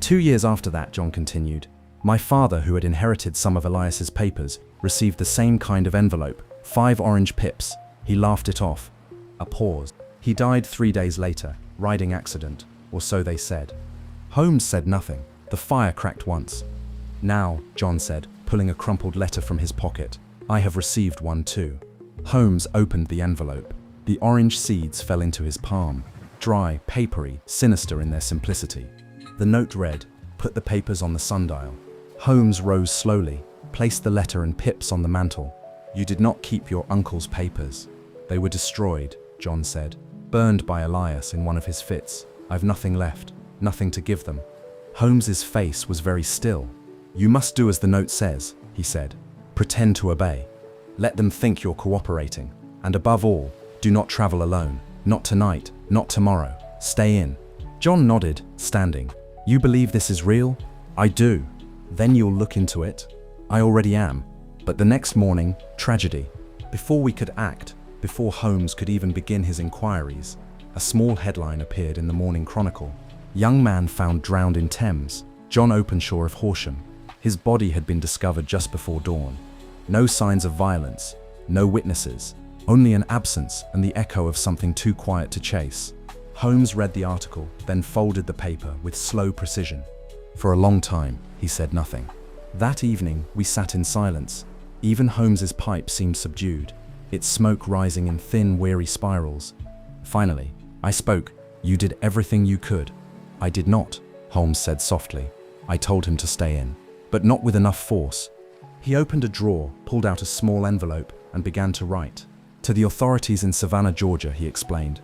2 years after that, John continued, my father, who had inherited some of Elias's papers, received the same kind of envelope, 5 orange pips. He laughed it off. A pause. He died 3 days later, riding accident, or so they said. Holmes said nothing. The fire cracked once. Now, John said, pulling a crumpled letter from his pocket, I have received one too. Holmes opened the envelope. The orange seeds fell into his palm, dry, papery, sinister in their simplicity. The note read, put the papers on the sundial. Holmes rose slowly, placed the letter and pips on the mantel. You did not keep your uncle's papers. They were destroyed, John said, burned by Elias in one of his fits. I've nothing left, nothing to give them. Holmes's face was very still. You must do as the note says, he said. Pretend to obey. Let them think you're cooperating. And above all, do not travel alone. Not tonight, not tomorrow. Stay in. John nodded, standing. You believe this is real? I do. Then you'll look into it? I already am. But the next morning, tragedy. Before we could act, before Holmes could even begin his inquiries, a small headline appeared in the Morning Chronicle. Young man found drowned in Thames, John Openshaw of Horsham. His body had been discovered just before dawn. No signs of violence, no witnesses, only an absence and the echo of something too quiet to chase. Holmes read the article, then folded the paper with slow precision. For a long time, he said nothing. That evening, we sat in silence. Even Holmes's pipe seemed subdued, its smoke rising in thin, weary spirals. Finally, I spoke. You did everything you could. I did not, Holmes said softly. I told him to stay in, but not with enough force. He opened a drawer, pulled out a small envelope, and began to write. To the authorities in Savannah, Georgia, he explained.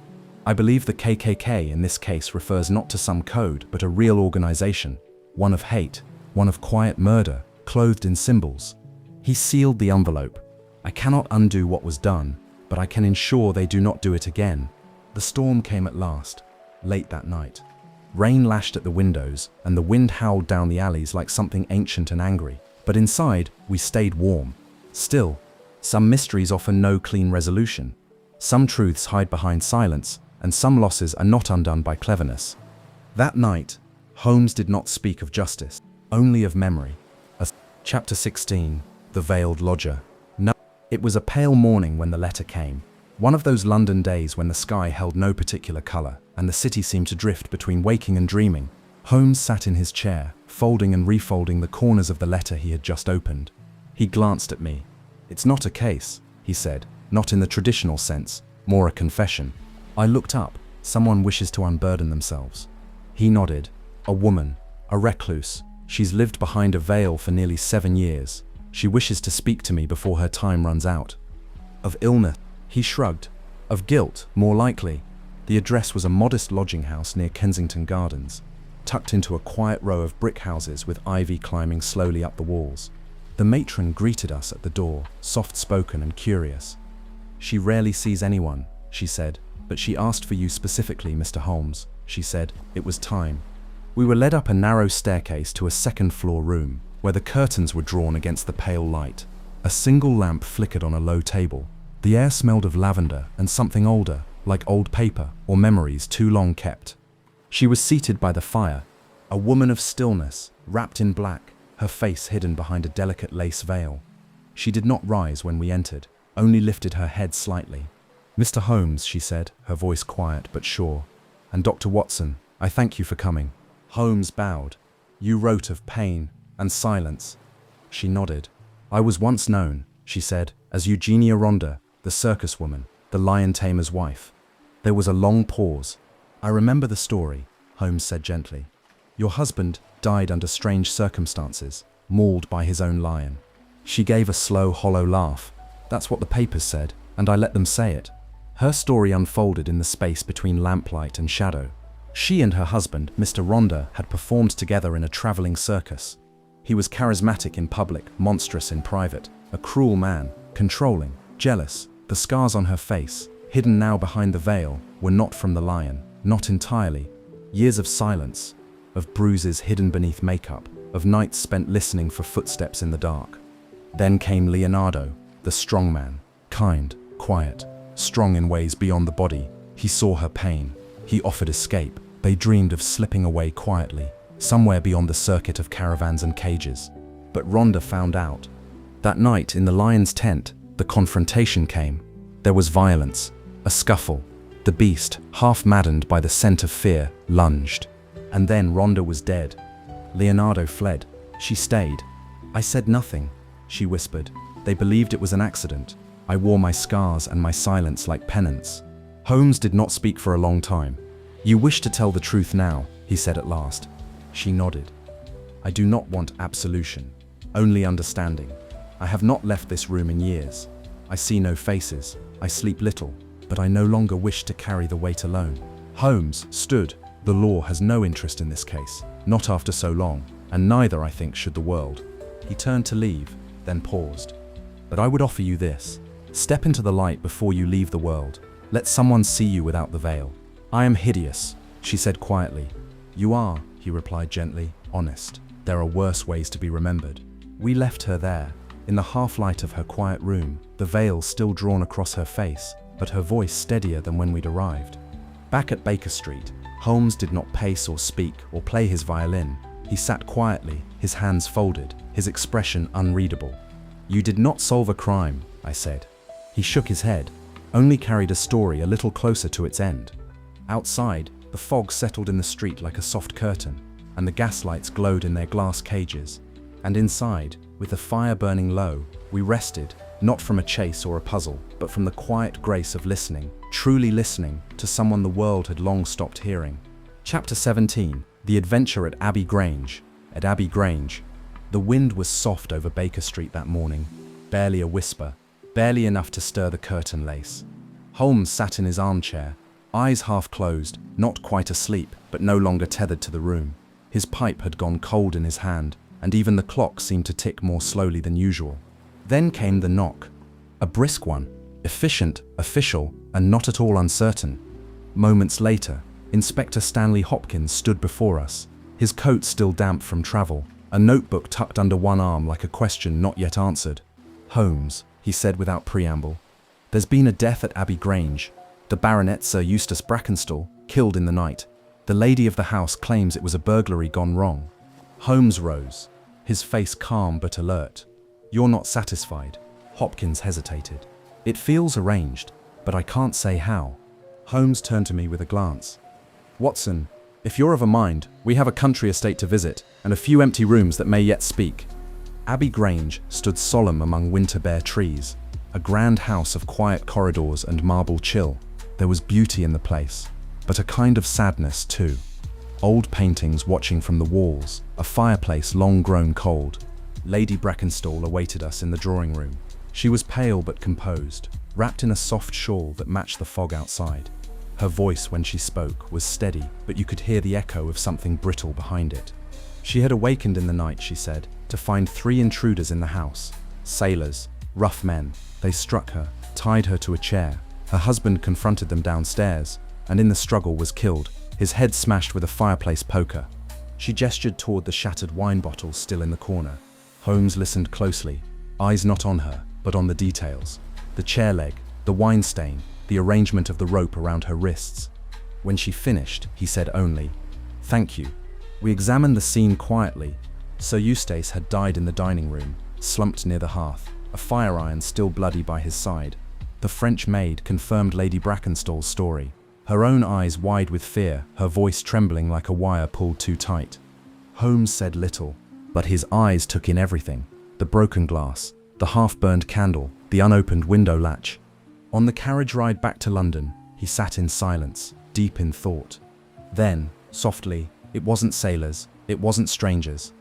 I believe the KKK in this case refers not to some code, but a real organization, one of hate, one of quiet murder, clothed in symbols. He sealed the envelope. I cannot undo what was done, but I can ensure they do not do it again. The storm came at last, late that night. Rain lashed at the windows, and the wind howled down the alleys like something ancient and angry. But inside, we stayed warm. Still, some mysteries offer no clean resolution. Some truths hide behind silence, and some losses are not undone by cleverness. That night, Holmes did not speak of justice, only of memory. Chapter 16, The Veiled Lodger. No, it was a pale morning when the letter came. One of those London days when the sky held no particular color, and the city seemed to drift between waking and dreaming. Holmes sat in his chair, folding and refolding the corners of the letter he had just opened. He glanced at me. "It's not a case," he said, "not in the traditional sense, more a confession." I looked up. "Someone wishes to unburden themselves." He nodded. "A woman, a recluse. She's lived behind a veil for nearly 7 years. She wishes to speak to me before her time runs out." "Of illness?" He shrugged. "Of guilt, more likely." The address was a modest lodging house near Kensington Gardens, tucked into a quiet row of brick houses with ivy climbing slowly up the walls. The matron greeted us at the door, soft-spoken and curious. "She rarely sees anyone," she said, "but she asked for you specifically, Mr. Holmes." She said it was time. We were led up a narrow staircase to a second-floor room, where the curtains were drawn against the pale light. A single lamp flickered on a low table. The air smelled of lavender and something older, like old paper or memories too long kept. She was seated by the fire, a woman of stillness, wrapped in black, her face hidden behind a delicate lace veil. She did not rise when we entered, only lifted her head slightly. "Mr. Holmes," she said, her voice quiet but sure, "and Dr. Watson, I thank you for coming." Holmes bowed. "You wrote of pain and silence." She nodded. "I was once known," she said, "as Eugenia Ronda, the circus woman, the lion tamer's wife." There was a long pause. "I remember the story," Holmes said gently. "Your husband died under strange circumstances, mauled by his own lion." She gave a slow, hollow laugh. "That's what the papers said, and I let them say it." Her story unfolded in the space between lamplight and shadow. She and her husband, Mr. Ronda, had performed together in a traveling circus. He was charismatic in public, monstrous in private, a cruel man, controlling, jealous. The scars on her face, hidden now behind the veil, were not from the lion, not entirely. Years of silence, of bruises hidden beneath makeup, of nights spent listening for footsteps in the dark. Then came Leonardo, the strong man, kind, quiet, strong in ways beyond the body. He saw her pain. He offered escape. They dreamed of slipping away quietly, somewhere beyond the circuit of caravans and cages. But Rhonda found out. That night in the lion's tent, the confrontation came. There was violence, a scuffle. The beast, half maddened by the scent of fear, lunged. And then Rhonda was dead. Leonardo fled. She stayed. "I said nothing," she whispered. "They believed it was an accident. I wore my scars and my silence like penance." Holmes did not speak for a long time. "You wish to tell the truth now," he said at last. She nodded. "I do not want absolution, only understanding. I have not left this room in years. I see no faces, I sleep little, but I no longer wish to carry the weight alone." Holmes stood. "The law has no interest in this case, not after so long, and neither, I think, should the world." He turned to leave, then paused. "But I would offer you this. Step into the light before you leave the world. Let someone see you without the veil." "I am hideous," she said quietly. "You are," he replied gently, "honest. There are worse ways to be remembered." We left her there, in the half-light of her quiet room, the veil still drawn across her face, but her voice steadier than when we'd arrived. Back at Baker Street, Holmes did not pace or speak or play his violin. He sat quietly, his hands folded, his expression unreadable. "You did not solve a crime," I said. He shook his head, only carried a story a little closer to its end. Outside, the fog settled in the street like a soft curtain, and the gaslights glowed in their glass cages. And inside, with the fire burning low, we rested, not from a chase or a puzzle, but from the quiet grace of listening, truly listening, to someone the world had long stopped hearing. Chapter 17, The Adventure at Abbey Grange. At Abbey Grange, the wind was soft over Baker Street that morning, barely a whisper, barely enough to stir the curtain lace. Holmes sat in his armchair, eyes half closed, not quite asleep, but no longer tethered to the room. His pipe had gone cold in his hand, and even the clock seemed to tick more slowly than usual. Then came the knock. A brisk one, Efficient, official, and not at all uncertain. Moments later, Inspector Stanley Hopkins stood before us, his coat still damp from travel, a notebook tucked under one arm like a question not yet answered. "Holmes," he said without preamble, "there's been a death at Abbey Grange. The Baronet Sir Eustace Brackenstall, killed in the night. The lady of the house claims it was a burglary gone wrong." Holmes rose, his face calm but alert. "You're not satisfied?" Hopkins hesitated. "It feels arranged, but I can't say how." Holmes turned to me with a glance. "Watson, if you're of a mind, we have a country estate to visit, and a few empty rooms that may yet speak." Abbey Grange stood solemn among winter-bare trees, a grand house of quiet corridors and marble chill. There was beauty in the place, but a kind of sadness too. Old paintings watching from the walls, a fireplace long grown cold. Lady Brackenstall awaited us in the drawing room. She was pale but composed, wrapped in a soft shawl that matched the fog outside. Her voice when she spoke was steady, but you could hear the echo of something brittle behind it. She had awakened in the night, she said, to find 3 intruders in the house. Sailors, rough men. They struck her, tied her to a chair. Her husband confronted them downstairs, and in the struggle was killed, his head smashed with a fireplace poker. She gestured toward the shattered wine bottle still in the corner. Holmes listened closely, eyes not on her, but on the details. The chair leg, the wine stain, the arrangement of the rope around her wrists. When she finished, he said only, "Thank you." We examined the scene quietly. Sir Eustace had died in the dining room, slumped near the hearth, a fire iron still bloody by his side. The French maid confirmed Lady Brackenstall's story, her own eyes wide with fear, her voice trembling like a wire pulled too tight. Holmes said little, but his eyes took in everything: the broken glass, the half-burned candle, the unopened window latch. On the carriage ride back to London, he sat in silence, deep in thought. Then, softly, "It wasn't sailors, it wasn't strangers."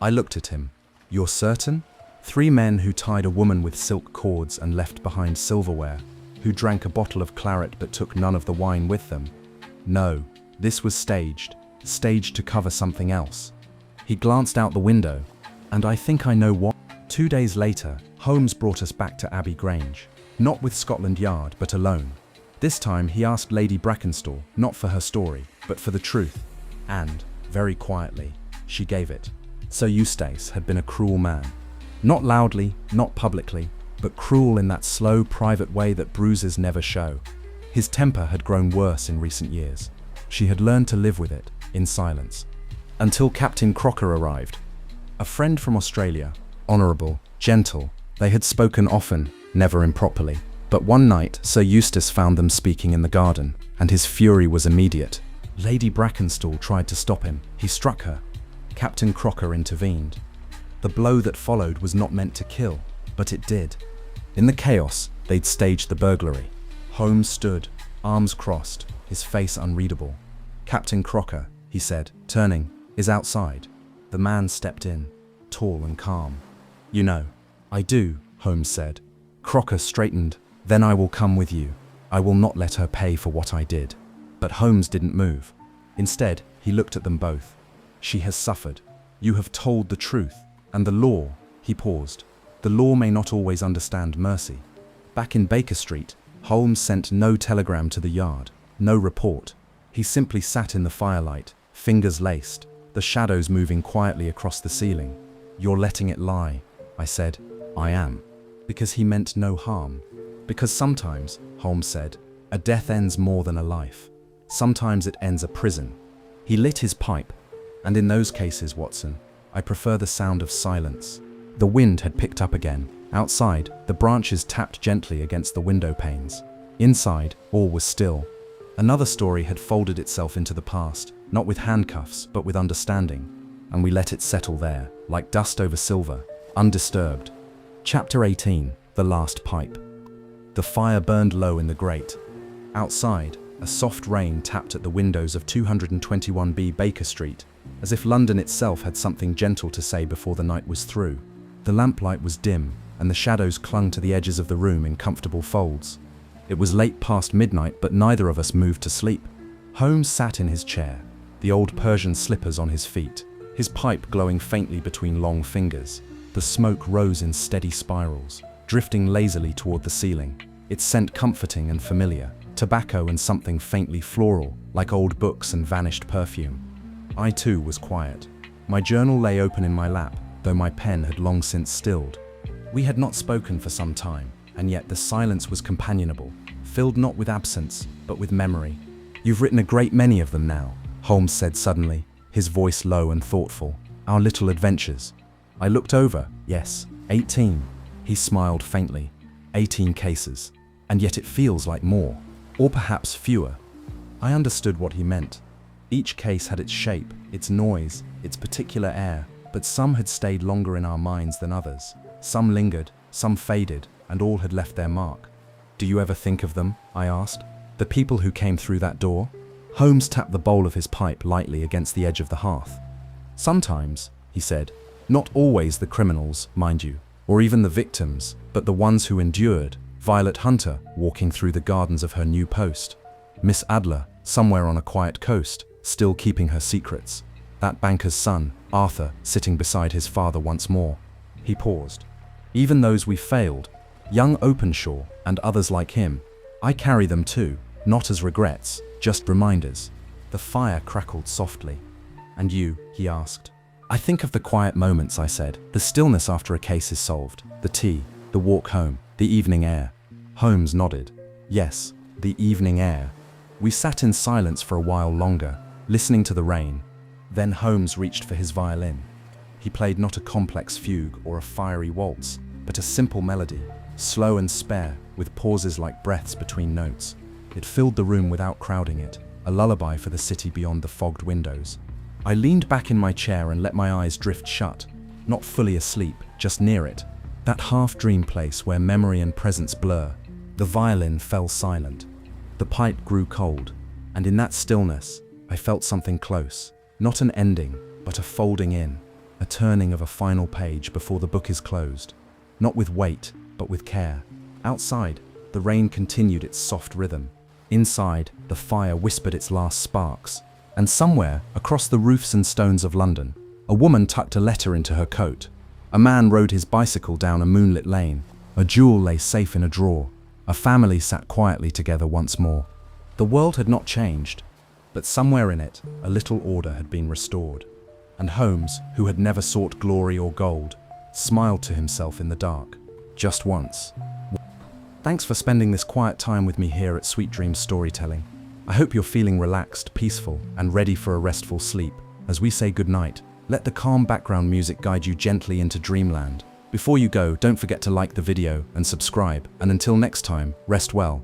I looked at him. "You're certain?" 3 men who tied a woman with silk cords and left behind silverware, who drank a bottle of claret but took none of the wine with them. No, this was staged to cover something else. He glanced out the window, and I think I know what. 2 days later, Holmes brought us back to Abbey Grange, not with Scotland Yard, but alone. This time he asked Lady Brackenstall, not for her story, but for the truth, and, very quietly, she gave it. Sir Eustace had been a cruel man. Not loudly, not publicly, but cruel in that slow, private way that bruises never show. His temper had grown worse in recent years. She had learned to live with it, in silence. Until Captain Crocker arrived. A friend from Australia, honourable, gentle. They had spoken often, never improperly. But one night, Sir Eustace found them speaking in the garden, and his fury was immediate. Lady Brackenstall tried to stop him. He struck her. Captain Crocker intervened. The blow that followed was not meant to kill, but it did. In the chaos, they'd staged the burglary. Holmes stood, arms crossed, his face unreadable. "Captain Crocker," he said, turning, "is outside." The man stepped in, tall and calm. "You know." "I do," Holmes said. Crocker straightened. "Then I will come with you. I will not let her pay for what I did." But Holmes didn't move. Instead, he looked at them both. "She has suffered. You have told the truth. And the law," he paused, "the law may not always understand mercy." Back in Baker Street, Holmes sent no telegram to the Yard, no report. He simply sat in the firelight, fingers laced, the shadows moving quietly across the ceiling. "You're letting it lie," I said. "I am." Because he meant no harm. Because sometimes, Holmes said, a death ends more than a life. Sometimes it ends a prison. He lit his pipe. And in those cases, Watson, I prefer the sound of silence. The wind had picked up again. Outside, the branches tapped gently against the window panes. Inside, all was still. Another story had folded itself into the past, not with handcuffs, but with understanding. And we let it settle there, like dust over silver, undisturbed. Chapter 18, The Last Pipe. The fire burned low in the grate. Outside, a soft rain tapped at the windows of 221B Baker Street, as if London itself had something gentle to say before the night was through. The lamplight was dim, and the shadows clung to the edges of the room in comfortable folds. It was late past midnight, but neither of us moved to sleep. Holmes sat in his chair, the old Persian slippers on his feet, his pipe glowing faintly between long fingers. The smoke rose in steady spirals, drifting lazily toward the ceiling. its scent comforting and familiar, tobacco and something faintly floral, like old books and vanished perfume. I too was quiet. My journal lay open in my lap, though my pen had long since stilled. We had not spoken for some time, and yet the silence was companionable, filled not with absence, but with memory. "You've written a great many of them now," Holmes said suddenly, his voice low and thoughtful. "Our little adventures." I looked over. Yes, 18. He smiled faintly. 18 cases. And yet it feels like more. Or perhaps fewer. I understood what he meant. Each case had its shape, its noise, its particular air, but some had stayed longer in our minds than others. Some lingered, some faded, and all had left their mark. "Do you ever think of them?" I asked. "The people who came through that door?" Holmes tapped the bowl of his pipe lightly against the edge of the hearth. "Sometimes," he said. "Not always the criminals, mind you, or even the victims, but the ones who endured. Violet Hunter, walking through the gardens of her new post. Miss Adler, somewhere on a quiet coast, still keeping her secrets. That banker's son, Arthur, sitting beside his father once more." He paused. "Even those we failed, young Openshaw and others like him, I carry them too, not as regrets, just reminders." The fire crackled softly. "And you?" he asked. "I think of the quiet moments," I said. "The stillness after a case is solved, the tea, the walk home, the evening air." Holmes nodded. "Yes, the evening air." We sat in silence for a while longer, listening to the rain. Then Holmes reached for his violin. He played not a complex fugue or a fiery waltz, but a simple melody, slow and spare, with pauses like breaths between notes. It filled the room without crowding it, a lullaby for the city beyond the fogged windows. I leaned back in my chair and let my eyes drift shut, not fully asleep, just near it, that half-dream place where memory and presence blur. The violin fell silent. The pipe grew cold, and in that stillness, I felt something close. Not an ending, but a folding in, a turning of a final page before the book is closed. Not with weight, but with care. Outside, the rain continued its soft rhythm. Inside, the fire whispered its last sparks. And somewhere, across the roofs and stones of London, a woman tucked a letter into her coat. A man rode his bicycle down a moonlit lane. A jewel lay safe in a drawer. A family sat quietly together once more. The world had not changed, but somewhere in it, a little order had been restored. And Holmes, who had never sought glory or gold, smiled to himself in the dark, just once. Thanks for spending this quiet time with me here at Sweet Dreams Storytelling. I hope you're feeling relaxed, peaceful, and ready for a restful sleep. As we say goodnight, let the calm background music guide you gently into dreamland. Before you go, don't forget to like the video and subscribe, and until next time, rest well.